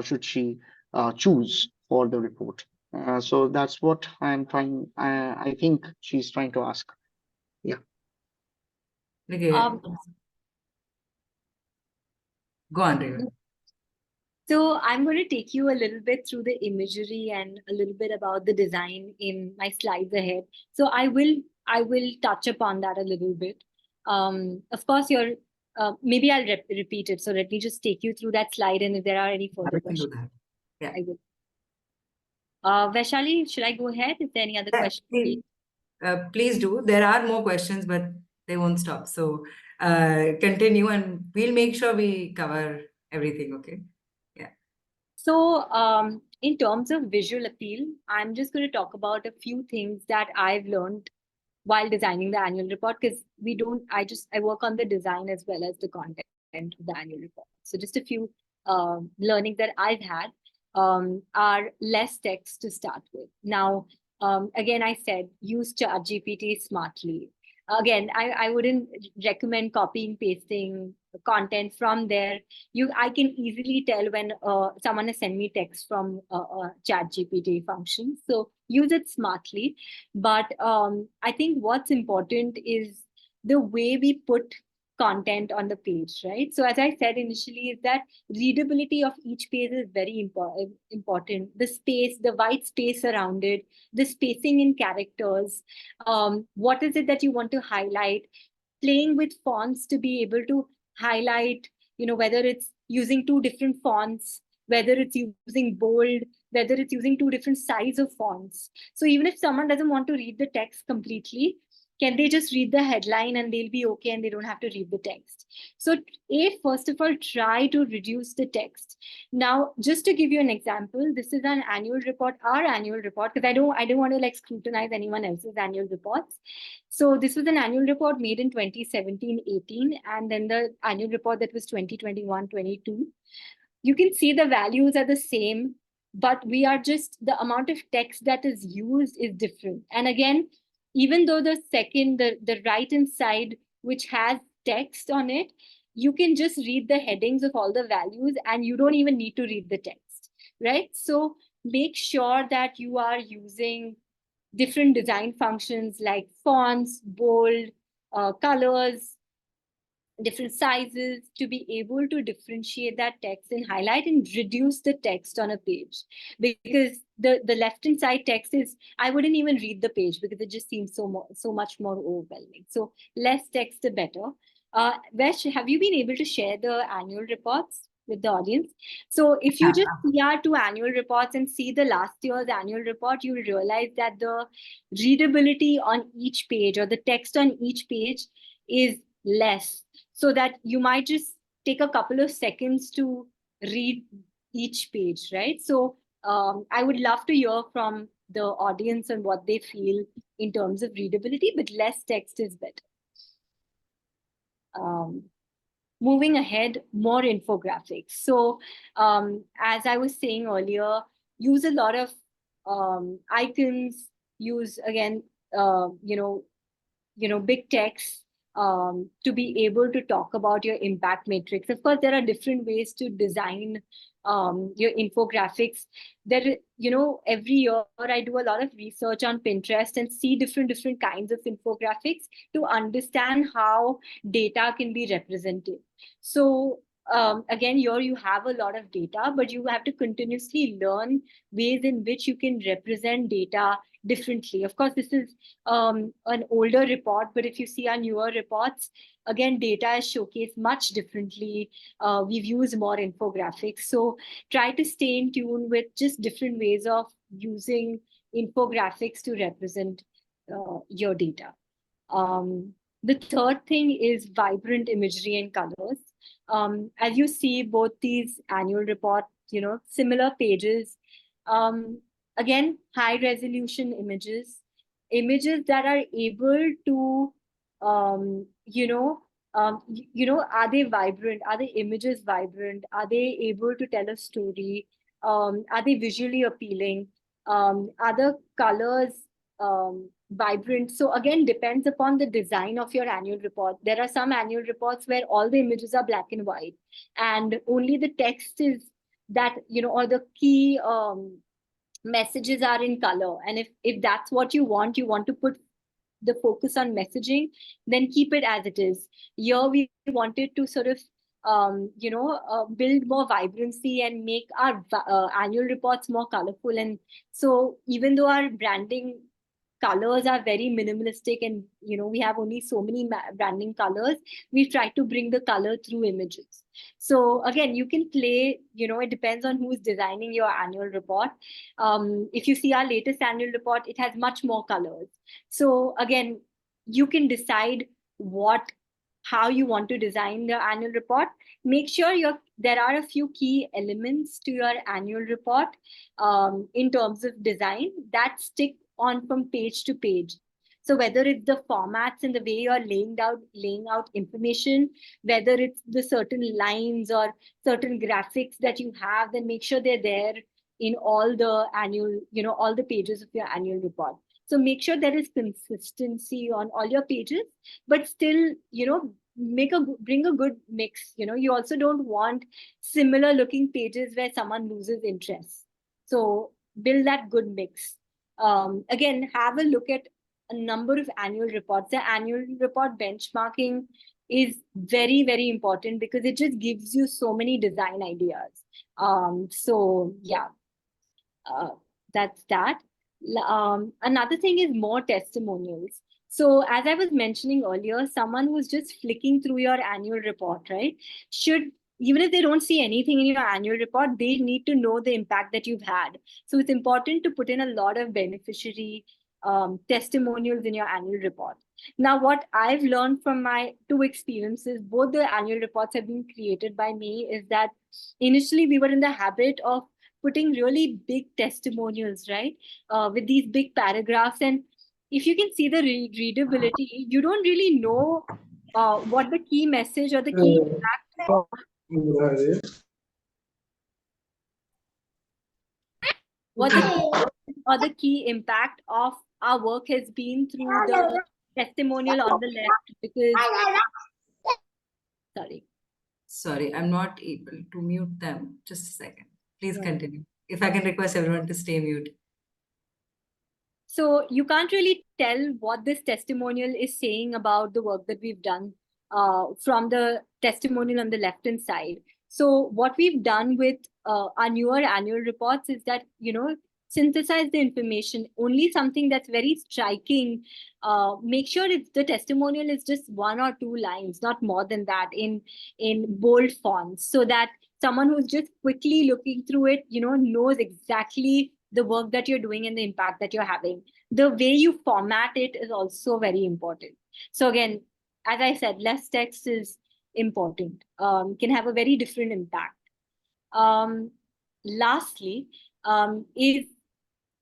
should she choose for the report? So that's what I'm trying. I think she's trying to ask. Okay, go on, Reva. So I'm going to take you a little bit through the imagery and a little bit about the design in my slides ahead. So I will touch upon that a little bit. Of course, maybe I'll repeat it. So let me just take you through that slide, and if there are any further We can do questions, that. Yeah. I will. Vaishali, should I go ahead? Is there any other Yeah, question? please do. There are more questions, but they won't stop. So continue, and we'll make sure we cover everything. Okay. Yeah. So in terms of visual appeal, I'm just going to talk about a few things that I've learned while designing the annual report, because I work on the design as well as the content of the annual report. So just a few learnings that I've had are less text to start with. Now, again, I said use ChatGPT smartly. Again, I wouldn't recommend copying, pasting content from there. I can easily tell when someone has sent me text from a ChatGPT function. So use it smartly. But I think what's important is the way we put content on the page, right? So as I said initially, is that readability of each page is very important. The space, the white space around it, the spacing in characters, what is it that you want to highlight, playing with fonts to be able to highlight, whether it's using two different fonts, whether it's using bold, whether it's using two different size of fonts. So even if someone doesn't want to read the text completely, can they just read the headline and they'll be okay and they don't have to read the text? So first of all, try to reduce the text. Now, just to give you an example, this is an annual report, our annual report, because I don't want to scrutinize anyone else's annual reports. So this was an annual report made in 2017-18, and then the annual report that was 2021-22. You can see the values are the same, but we are just, the amount of text that is used is different. And again, even though the right hand side, which has text on it, you can just read the headings of all the values and you don't even need to read the text, right? So make sure that you are using different design functions like fonts, bold, colors, different sizes, to be able to differentiate that text and highlight and reduce the text on a page. Because the left hand side text is, I wouldn't even read the page because it just seems so much more overwhelming. So less text, the better. Vesh, have you been able to share the annual reports with the audience? So if you just see our two annual reports and see the last year's annual report, you'll realize that the readability on each page or the text on each page is less, so that you might just take a couple of seconds to read each page, right? So I would love to hear from the audience and what they feel in terms of readability, but less text is better. Moving ahead, more infographics. So as I was saying earlier, use a lot of icons, use again, big text to be able to talk about your impact matrix. Of course, there are different ways to design your infographics. Every year I do a lot of research on Pinterest and see different kinds of infographics to understand how data can be represented. So again, here you have a lot of data, but you have to continuously learn ways in which you can represent data differently. Of course, this is an older report, but if you see our newer reports, again, data is showcased much differently. We've used more infographics. So try to stay in tune with just different ways of using infographics to represent your data. The third thing is vibrant imagery and colors. As you see, both these annual reports, similar pages. Again, high resolution images that are able to, are they vibrant? Are the images vibrant? Are they able to tell a story? Are they visually appealing? Are the colors vibrant? So again, depends upon the design of your annual report. There are some annual reports where all the images are black and white and only the text is that, or the key messages are in color. And if that's what you want to put the focus on messaging, then keep it as it is. Here we wanted to sort of build more vibrancy and make our annual reports more colorful. And so even though our branding colors are very minimalistic, and we have only so many branding colors, we try to bring the color through images. So again, you can play, it depends on who's designing your annual report. If you see our latest annual report, it has much more colors. So again, you can decide how you want to design the annual report. Make sure there are a few key elements to your annual report in terms of design that stick on from page to page. So whether it's the formats and the way you're laying out information, whether it's the certain lines or certain graphics that you have, then make sure they're there in all the all the pages of your annual report. So make sure there is consistency on all your pages, but still, bring a good mix. You also don't want similar looking pages where someone loses interest. So build that good mix. Again, have a look at a number of annual reports. The annual report benchmarking is very, very important because it just gives you so many design ideas. So yeah, that's that. Another thing is more testimonials. So as I was mentioning earlier, someone who's just flicking through your annual report, right, should, even if they don't see anything in your annual report, they need to know the impact that you've had. So it's important to put in a lot of beneficiary testimonials in your annual report. Now, what I've learned from my two experiences, both the annual reports have been created by me, is that initially we were in the habit of putting really big testimonials, right? With these big paragraphs. And if you can see the readability, you don't really know what the key message or the key impact what the key impact of our work has been through the testimonial on the left. Because Sorry, I'm not able to mute them. Just a second. Please continue. If I can request everyone to stay muted. So you can't really tell what this testimonial is saying about the work that we've done from the testimonial on the left-hand side. So what we've done with our newer annual reports is that, synthesize the information, only something that's very striking. Make sure the testimonial is just 1 or 2 lines, not more than that, in bold fonts, so that someone who's just quickly looking through it, knows exactly the work that you're doing and the impact that you're having. The way you format it is also very important. So again, as I said, less text is important, can have a very different impact. Lastly, is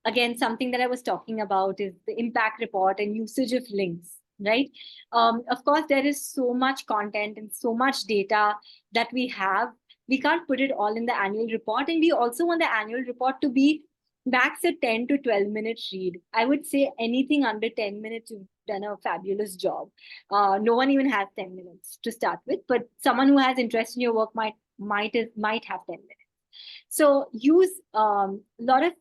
again something that I was talking about is the impact report and usage of links, right? Of course, there is so much content and so much data that we have. We can't put it all in the annual report, and we also want the annual report to be max a 10 to 12 minute read. I would say anything under 10 minutes, you've done a fabulous job. No one even has 10 minutes to start with, but someone who has interest in your work might have 10 minutes. So use a lot of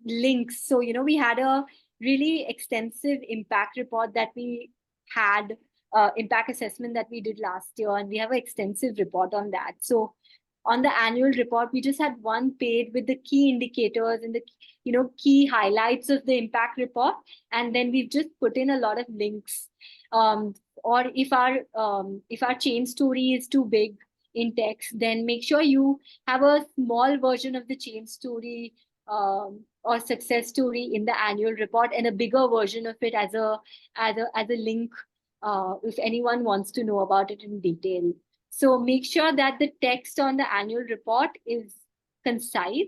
links. So, we had a really extensive impact report that we had, impact assessment that we did last year, and we have an extensive report on that. So on the annual report, we just had one page with the key indicators and the key highlights of the impact report, and then we've just put in a lot of links. Or if our chain story is too big in text, then make sure you have a small version of the chain story or success story in the annual report, and a bigger version of it as a link if anyone wants to know about it in detail. So make sure that the text on the annual report is concise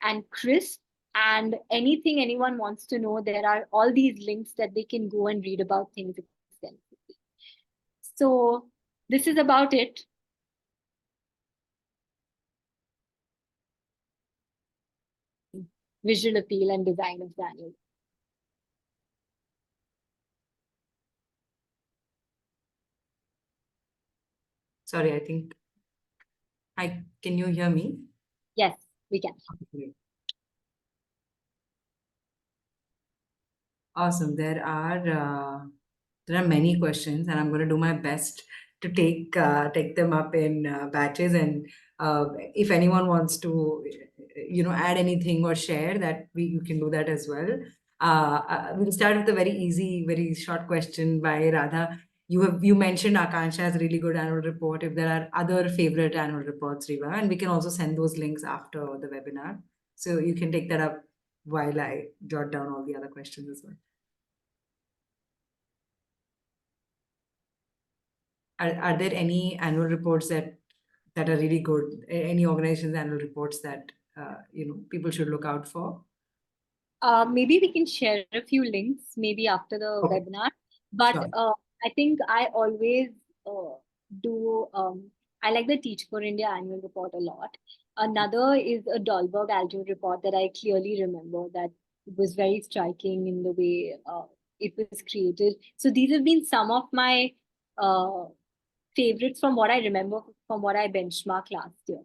and crisp, and anything anyone wants to know, there are all these links that they can go and read about things extensively. So this is about it. Visual appeal and design of the annual. Sorry, I think can you hear me? Yes, we can. Okay. Awesome. There are many questions, and I'm going to do my best to take them up in batches. And if anyone wants to, add anything or share, that you can do that as well. We'll start with a very easy, very short question by Radha. You mentioned Akansha has a really good annual report. If there are other favorite annual reports, Riva, and we can also send those links after the webinar, so you can take that up while I jot down all the other questions as well. Are there any annual reports that are really good? Any organizations' annual reports that people should look out for? Maybe we can share a few links maybe after the Okay. webinar. But Sure. I think I always do. I like the Teach for India annual report a lot. Another is a Dahlberg annual report that I clearly remember that was very striking in the way it was created. So these have been some of my uh, favorites from what I remember from what I benchmarked last year.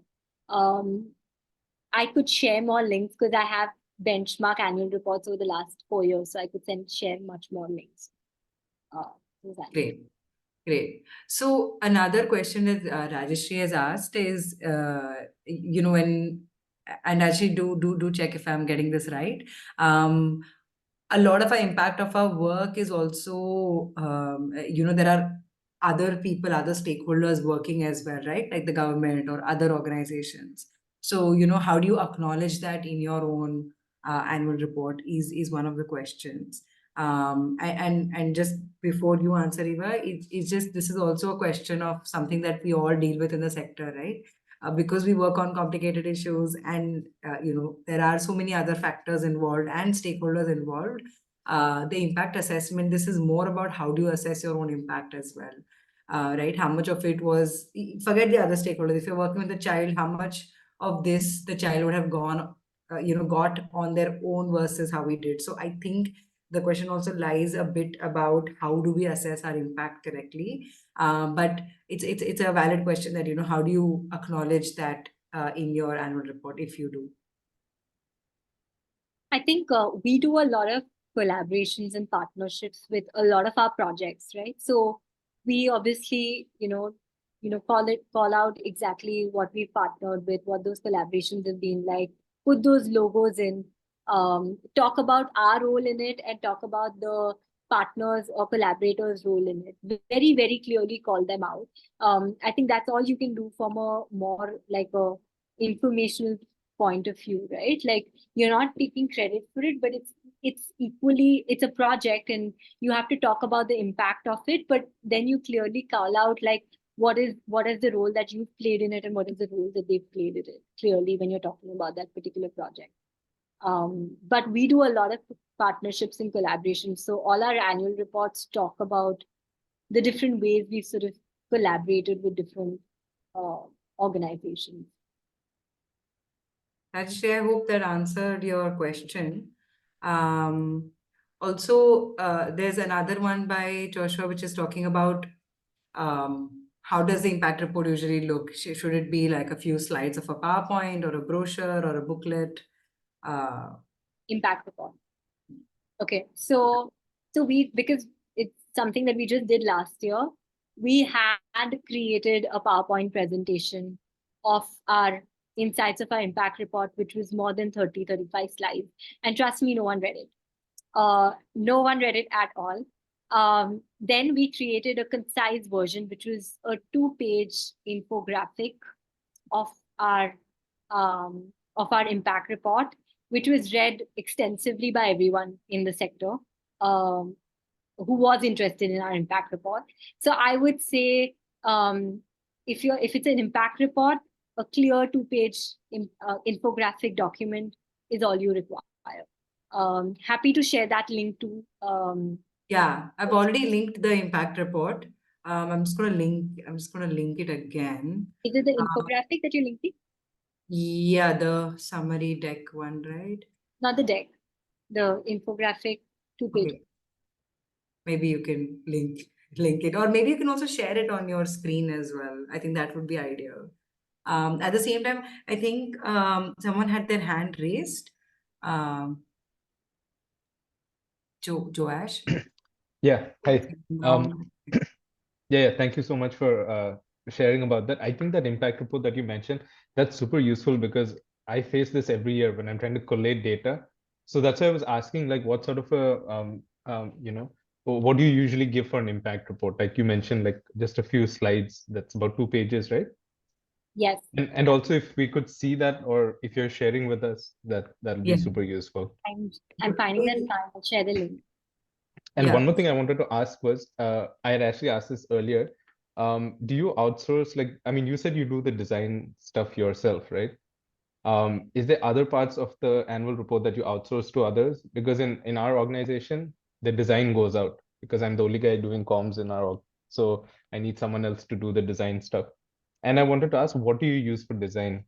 I could share more links because I have benchmark annual reports over the last 4 years, so I could share much more links. Great. Great. So another question that Rajeshri has asked is, when, and actually do check if I'm getting this right. A lot of our impact of our work is also, there are other people, other stakeholders working as well, right? Like the government or other organizations. So, how do you acknowledge that in your own annual report is one of the questions. And just before you answer, Eva, it's just, this is also a question of something that we all deal with in the sector, right? Because we work on complicated issues, and there are so many other factors involved and stakeholders involved. The impact assessment, this is more about how do you assess your own impact as well, right? How much of it was, forget the other stakeholders. If you're working with a child, how much of this the child would have got on their own versus how we did. So I think the question also lies a bit about how do we assess our impact correctly. But it's a valid question that, how do you acknowledge that in your annual report, if you do? I think we do a lot of collaborations and partnerships with a lot of our projects, right? So we obviously, call out exactly what we partnered with, what those collaborations have been like, put those logos in, talk about our role in it, and talk about the partners or collaborators' role in it. Very, very clearly call them out. I think that's all you can do from a more like a informational point of view, right? Like you're not taking credit for it, but it's equally, it's a project and you have to talk about the impact of it, but then you clearly call out like what is the role that you've played in it and what is the role that they've played in it clearly when you're talking about that particular project. But we do a lot of partnerships and collaborations, so all our annual reports talk about the different ways we've sort of collaborated with different organizations. Actually, I hope that answered your question. Also, there's another one by Joshua, which is talking about how does the impact report usually look? Should it be like a few slides of a PowerPoint or a brochure or a booklet? Impact report. Okay, so we, because it's something that we just did last year, we had created a PowerPoint presentation of our insights of our impact report, which was more than 35 slides. And trust me, no one read it. No one read it at all. Then we created a concise version, which was a 2-page infographic of our impact report, which was read extensively by everyone in the sector who was interested in our impact report. So I would say if it's an impact report, a clear 2-page infographic document is all you require. Happy to share that link too. Yeah, I've already linked the impact report. I'm just gonna link it again. Is it the infographic that you're linking? Yeah, the summary deck one, right? Not the deck, the infographic 2-page. Okay. Maybe you can link it, or maybe you can also share it on your screen as well. I think that would be ideal. At the same time, I think someone had their hand raised. Joash. Yeah, hi. Um, Yeah, thank you so much for sharing about that. I think that impact report that you mentioned, that's super useful because I face this every year when I'm trying to collate data. So that's why I was asking, like, what sort of a, what do you usually give for an impact report? Like you mentioned, like just a few slides, that's about 2 pages, right? Yes. And also if we could see that, or if you're sharing with us, that'll be Yeah. super useful. I'm finding that file. I'll share the link. And Yeah. one more thing I wanted to ask was, I had actually asked this earlier. Do you outsource, like, I mean, you said you do the design stuff yourself, right? Is there other parts of the annual report that you outsource to others? Because in our organization, the design goes out because I'm the only guy doing comms in our org. So I need someone else to do the design stuff. And I wanted to ask, what do you use for design?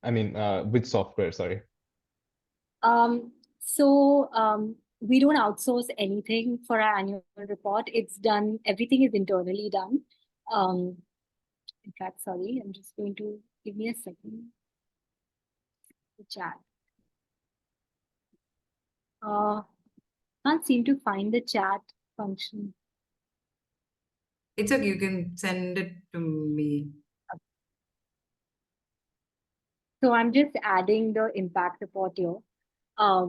I mean, with software, sorry. We don't outsource anything for our annual report. It's done, everything is internally done. In fact, sorry, I'm just going to give me a second. The chat. Can't seem to find the chat function. It's okay, you can send it to me. So I'm just adding the impact report here,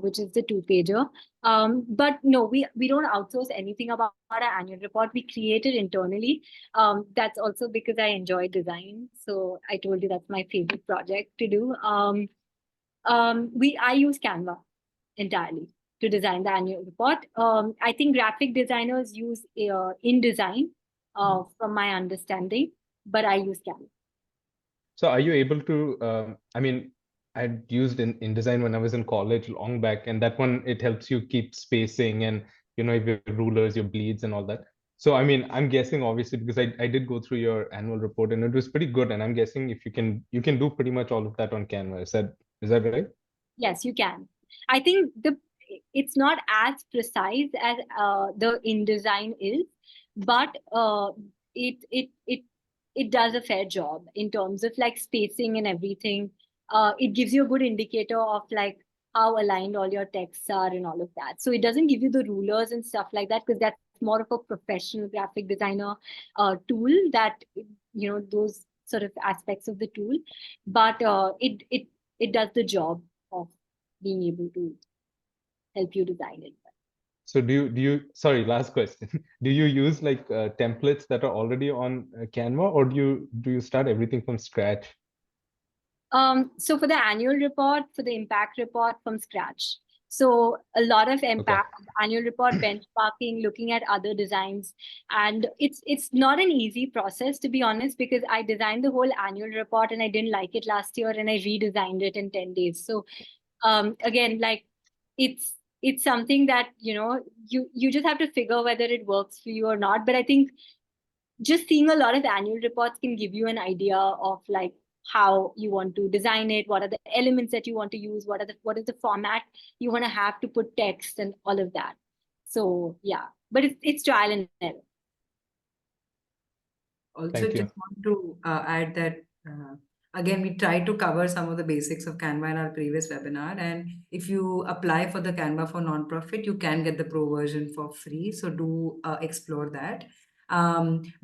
which is the 2-pager. But no, we don't outsource anything about our annual report. We create it internally. That's also because I enjoy design. So I told you that's my favorite project to do. I use Canva entirely to design the annual report. I think graphic designers use InDesign, from my understanding, but I use Canva. So are you able to, I mean, I'd used InDesign when I was in college long back, and that one, it helps you keep spacing and, if your rulers, your bleeds and all that. So, I mean, I'm guessing obviously because I did go through your annual report and it was pretty good. And I'm guessing if you can do pretty much all of that on Canva. Is that right? Yes, you can. I think it's not as precise as the InDesign is, but it does a fair job in terms of like spacing and everything. It gives you a good indicator of like how aligned all your texts are and all of that. So it doesn't give you the rulers and stuff like that because that's more of a professional graphic designer tool that those sort of aspects of the tool, but it does the job of being able to help you design it. So sorry, last question. Do you use like templates that are already on Canva, or do you start everything from scratch? So for the annual report, for the impact report, from scratch. So a lot of impact annual report benchmarking, looking at other designs, and it's not an easy process, to be honest, because I designed the whole annual report and I didn't like it last year and I redesigned it in 10 days. So again, like it's something that you just have to figure whether it works for you or not. But I think just seeing a lot of annual reports can give you an idea of like how you want to design it, what are the elements that you want to use, what is the format you want to have to put text and all of that. So yeah, but it's trial and error. Also, Thank you. just want to add that again, we tried to cover some of the basics of Canva in our previous webinar. And if you apply for the Canva for nonprofit, you can get the pro version for free. So do explore that.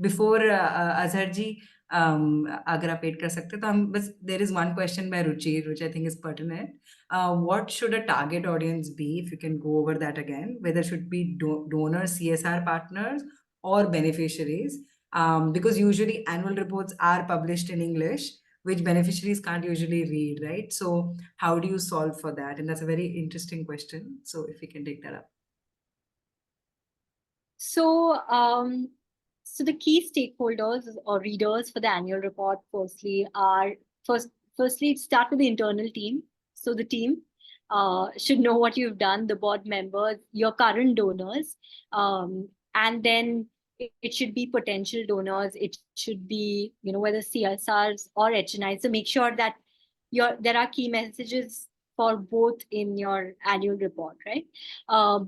Before Azhar ji, अगर आप aid कर सकते तो हम बस there is one question by Ruchi, which I think is pertinent. What should a target audience be? If you can go over that again, whether it should be donors, CSR partners, or beneficiaries. Because usually annual reports are published in English, which beneficiaries can't usually read, right? So how do you solve for that? And that's a very interesting question. So if we can take that up. So, so the key stakeholders or readers for the annual report, firstly, firstly, start with the internal team. So the team should know what you've done, the board members, your current donors, and then it should be potential donors. It should be, whether CSRs or HNIs. So make sure that there are key messages for both in your annual report, right?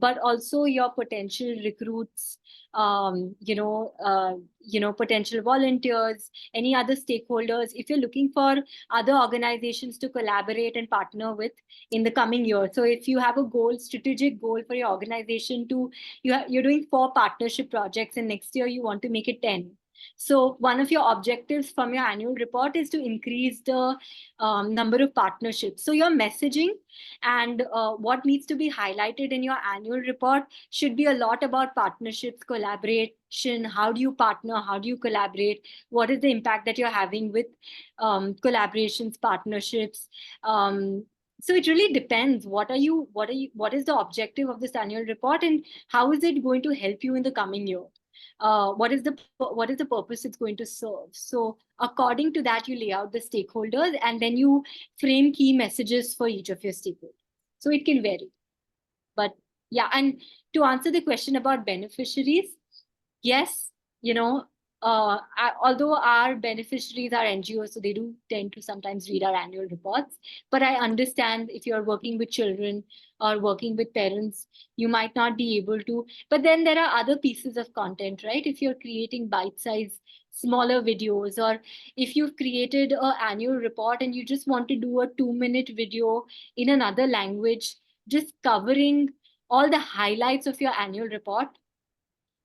But also your potential recruits, potential volunteers, any other stakeholders, if you're looking for other organizations to collaborate and partner with in the coming year. So if you have a goal, strategic goal for your organization you're doing 4 partnership projects and next year you want to make it 10. So one of your objectives from your annual report is to increase the number of partnerships. So your messaging and what needs to be highlighted in your annual report should be a lot about partnerships, collaboration. How do you partner? How do you collaborate? What is the impact that you're having with collaborations, partnerships? So it really depends. What is the objective of this annual report, and how is it going to help you in the coming year? What is the purpose it's going to serve? So according to that, you lay out the stakeholders and then you frame key messages for each of your stakeholders. So it can vary. But yeah, and to answer the question about beneficiaries, yes, although our beneficiaries are NGOs, so they do tend to sometimes read our annual reports. But I understand if you're working with children or working with parents, you might not be able to. But then there are other pieces of content, right? If you're creating bite-sized, smaller videos, or if you've created an annual report and you just want to do a 2-minute video in another language, just covering all the highlights of your annual report,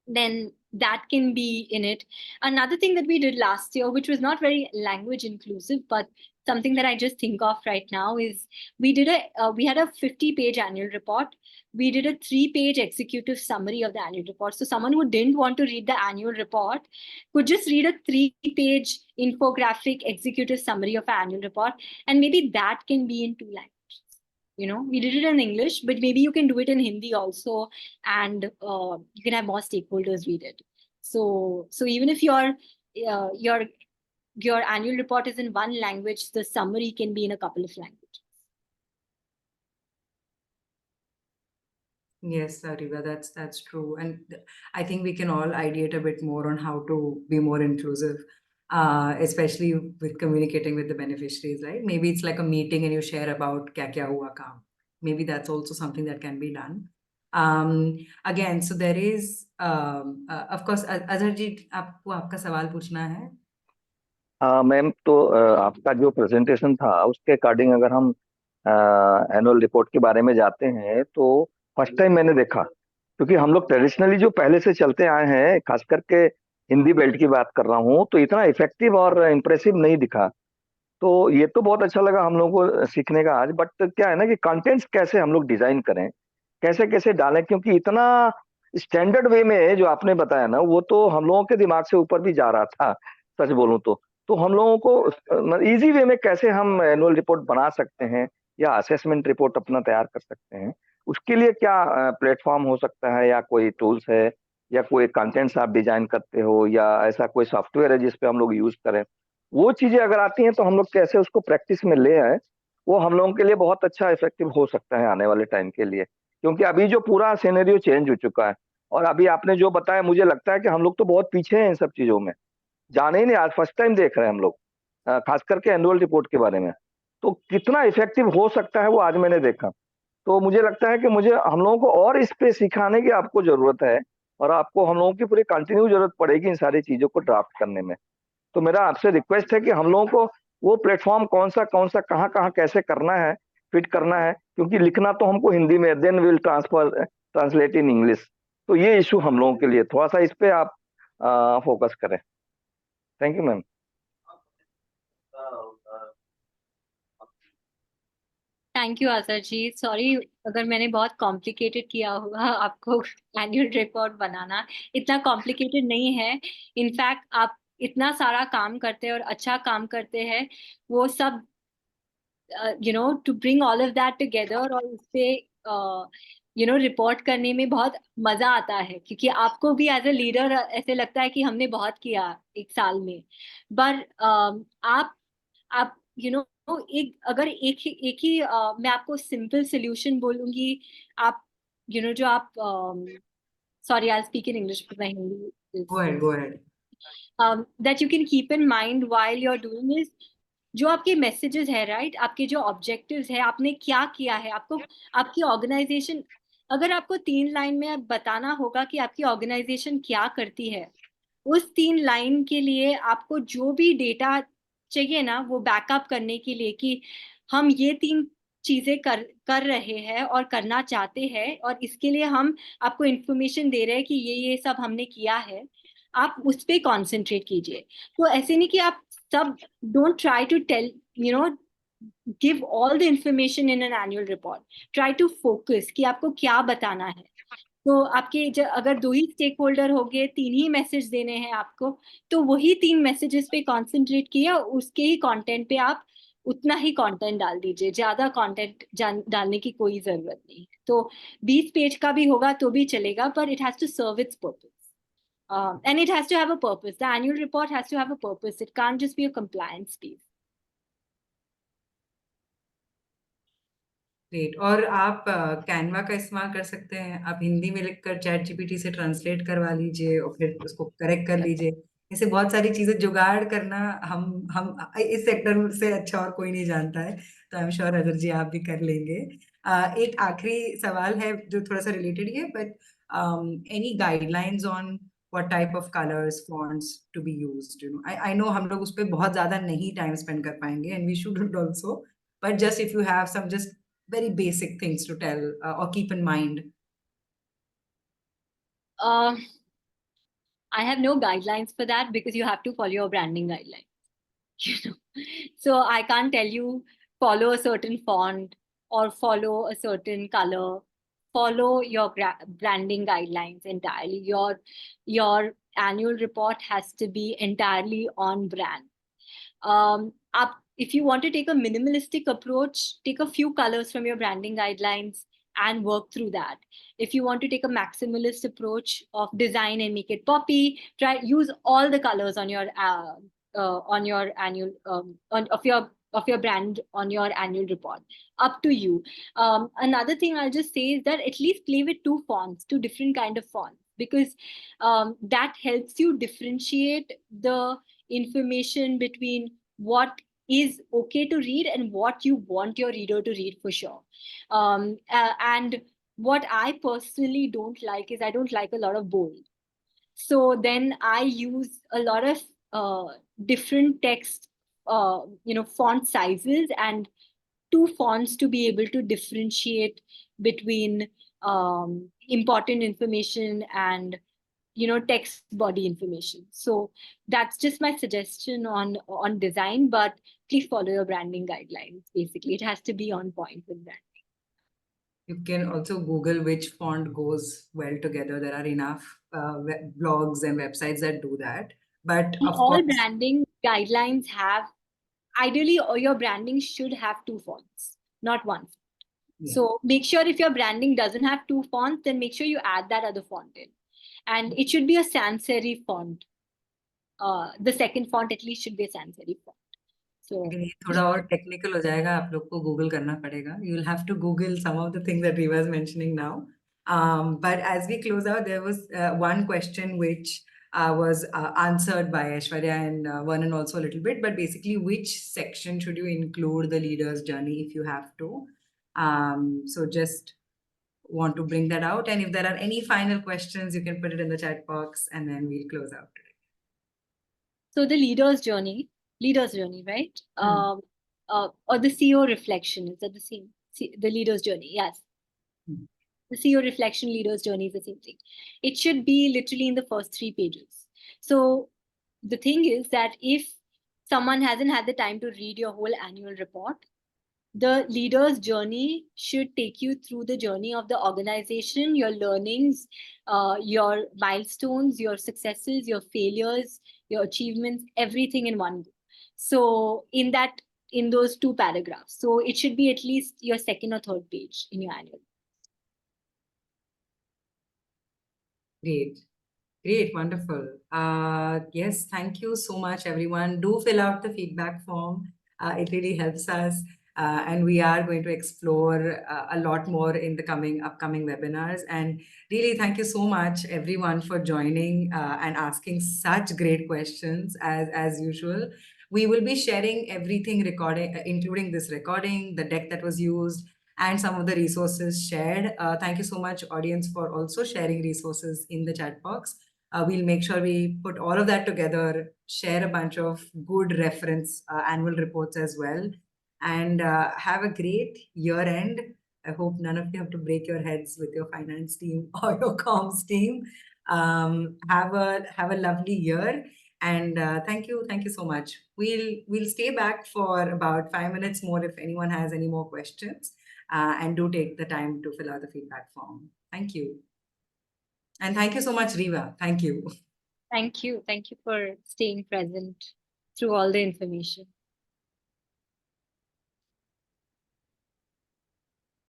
then that can be in it. Another thing that we did last year, which was not very language inclusive, but something that I just think of right now, is we had a 50-page annual report. We did a 3-page executive summary of the annual report. So someone who didn't want to read the annual report could just read a 3-page infographic executive summary of an annual report, and maybe that can be in 2 languages. We did it in English, but maybe you can do it in Hindi also, and you can have more stakeholders read it. So even if your annual report is in 1 language, the summary can be in a couple of languages. Yes, Riva, that's true. And I think we can all ideate a bit more on how to be more inclusive, especially with communicating with the beneficiaries, right? Maybe it's like a meeting and you share about kya kya hua kaam. Maybe that's also something that can be done. Again, so there is, of course, Azharji, आपको आपका सवाल पूछना है? Ma'am, तो आपका जो presentation था उसके अकॉर्डिंग अगर हम एनुअल रिपोर्ट के बारे में जाते हैं तो फर्स्ट टाइम मैंने देखा, क्योंकि हम लोग ट्रेडिशनली जो पहले से चलते आए हैं, खास करके हिंदी बेल्ट की बात कर रहा हूँ, तो इतना इफेक्टिव और इम्प्रेसिव नहीं दिखा। तो ये तो बहुत अच्छा लगा हम लोगों को सीखने का आज। बट क्या है ना कि कंटेंट्स कैसे हम लोग डिजाइन करें, कैसे कैसे डालें, क्योंकि इतना स्टैंडर्ड वे में जो आपने बताया ना, वो तो हम लोगों के दिमाग से ऊपर भी जा रहा था, सच बोलूं तो हम लोगों को इजी वे में कैसे हम एनुअल रिपोर्ट बना सकते हैं या असेसमेंट रिपोर्ट अपना तैयार कर सकते हैं, उसके लिए क्या प्लेटफॉर्म हो सकता है, या कोई टूल्स है, या कोई कंटेंट्स आप डिजाइन करते हो, या ऐसा कोई सॉफ्टवेयर है जिसपे हम लोग यूज करें, वो चीजें अगर आती हैं तो हम लोग कैसे उसको प्रैक्टिस में ले आए, वो हम लोगों के लिए बहुत अच्छा इफेक्टिव हो सकता है आने वाले टाइम के लिए। क्योंकि अभी जो पूरा सिनेरियो चेंज हो चुका है, और अभी आपने जो बताया, मुझे लगता है कि हम लोग तो बहुत पीछे हैं इन सब चीजों में, जाने ही नहीं, आज फर्स्ट टाइम देख रहे हैं हम लोग, खास करके एनुअल रिपोर्ट के बारे में। तो कितना इफेक्टिव हो सकता है वो आज मैंने देखा। तो मुझे लगता है कि हम लोगों को और इस पे सिखाने की आपको जरूरत है, और आपको हम लोगों की पूरी कंटिन्यू जरूरत पड़ेगी इन सारी चीजों को ड्राफ्ट करने में। तो मेरा आपसे रिक्वेस्ट है कि हम लोगों को वो प्लेटफॉर्म कौन सा कहाँ कैसे करना है, फिट करना है, क्योंकि लिखना तो हमको हिंदी में, then will translate in English. तो ये इशू हम लोगों के लिए थोड़ा सा इस पे आप फोकस करें। Thank you ma'am. Thank you Asha ji. Sorry अगर मैंने बहुत कॉम्प्लिकेटेड किया होगा आपको एनुअल रिपोर्ट बनाना। इतना कॉम्प्लिकेटेड नहीं है। इनफैक्ट आप इतना सारा काम करते हैं और अच्छा काम करते हैं, वो सब to bring all of that together और उस पे रिपोर्ट करने में बहुत मजा आता है, क्योंकि आपको भी एज ए लीडर ऐसे लगता है कि हमने बहुत किया 1 साल में। पर आप अगर एक ही मैं आपको सिंपल सोल्यूशन बोलूंगी। आप जो आप sorry, I speak in English because my Hindi is Go ahead. that you can keep in mind while you're doing is जो आपके मैसेजेस है, राइट, आपके जो ऑब्जेक्टिव्स है, आपने क्या किया है, आपको आपकी ऑर्गेनाइजेशन, अगर आपको 3 लाइन में बताना होगा कि आपकी ऑर्गेनाइजेशन क्या करती है, उस 3 लाइन के लिए आपको जो भी डेटा चाहिए ना, वो बैकअप करने के लिए कि हम ये 3 चीजें कर रहे हैं और करना चाहते हैं, और इसके लिए हम आपको इंफॉर्मेशन दे रहे हैं कि ये सब हमने किया है, आप उस पर कॉन्सेंट्रेट कीजिए। तो ऐसे नहीं कि आप सब, don't try to tell, you know, give all the information in an annual report, try to focus कि आपको क्या बताना है। तो आपके अगर 2 ही स्टेक होल्डर हो गए, 3 ही मैसेज देने हैं आपको, तो वही 3 मैसेजेस पे कॉन्सेंट्रेट किया, उसके ही कंटेंट पे आप उतना ही कंटेंट डाल दीजिए, ज्यादा कंटेंट डालने की कोई जरूरत नहीं है। तो 20 पेज का भी होगा तो भी चलेगा, पर it has to serve its purpose, and it has to have a purpose. The annual report has to have a purpose. It can't just be a compliance piece. Great. और आप कैनवा का इस्तेमाल कर सकते हैं, आप हिंदी में लिखकर चैट जीपीटी से ट्रांसलेट करवा लीजिए और फिर उसको करेक्ट कर लीजिए। ऐसे बहुत सारी चीजें जुगाड़ करना हम इस सेक्टर से अच्छा और कोई नहीं जानता है, तो आई एम श्योर अगर जी आप भी कर लेंगे। एक आखिरी सवाल है जो थोड़ा सा रिलेटेड है, but any guidelines on what type of colors, fonts to be used, you know? I know हम लोग उस पर बहुत ज्यादा नहीं टाइम स्पेंड कर पाएंगे, and we shouldn't also, but just if you have some just very basic things to tell or keep in mind. I have no guidelines for that because you have to follow your branding guidelines. You know? So I can't tell you follow a certain font or follow a certain color. Follow your branding guidelines entirely. Your annual report has to be entirely on brand. If you want to take a minimalistic approach, take a few colors from your branding guidelines and work through that. If you want to take a maximalist approach of design and make it poppy, use all the colors on your annual of your brand on your annual report. Up to you. Another thing I'll just say is that at least play with 2 fonts, 2 different kind of fonts, because that helps you differentiate the information between what is okay to read and what you want your reader to read for sure. And what I personally don't like is I don't like a lot of bold. So then I use a lot of different text, font sizes and 2 fonts to be able to differentiate between important information and text body information. So that's just my suggestion on design, but please follow your branding guidelines. Basically, it has to be on point with branding. You can also Google which font goes well together. There are enough blogs and websites that do that. But of all course, branding guidelines have, ideally, or your branding should have 2 fonts, not 1. Yeah. So make sure if your branding doesn't have 2 fonts, then make sure you add that other font in. And it should be a sans serif font. The second font at least should be a sans serif font. So ये थोड़ा और technical हो जाएगा, आप लोग को Google करना पड़ेगा. You will have to Google some of the things that Riva is mentioning now. But as we close out, there was one question which was answered by Aishwarya and Vernon also a little bit, but basically which section should you include the leader's journey if you have to? So just want to bring that out, and if there are any final questions, you can put it in the chat box and then we'll close out today. So the leader's journey, right? Or the CEO reflection, is that the same? The leader's journey, yes. The CEO reflection, leader's journey is the same thing. It should be literally in the first 3 pages. So the thing is that if someone hasn't had the time to read your whole annual report, the leader's journey should take you through the journey of the organization, your learnings, your milestones, your successes, your failures, your achievements, everything in one go. So in those 2 paragraphs. So it should be at least your 2nd or 3rd page in your annual. Great, wonderful. Yes, thank you so much, everyone. Do fill out the feedback form. It really helps us. And we are going to explore a lot more in the upcoming webinars. And really, thank you so much, everyone, for joining and asking such great questions as usual. We will be sharing everything recording, including this recording, the deck that was used, and some of the resources shared. Thank you so much, audience, for also sharing resources in the chat box. We'll make sure we put all of that together, share a bunch of good reference annual reports as well, and have a great year end. I hope none of you have to break your heads with your finance team or your comms team. Have a lovely year, and thank you so much. We'll stay back for about 5 minutes more if anyone has any more questions, and do take the time to fill out the feedback form. Thank you, and thank you so much, Riva. Thank you. Thank you for staying present through all the information.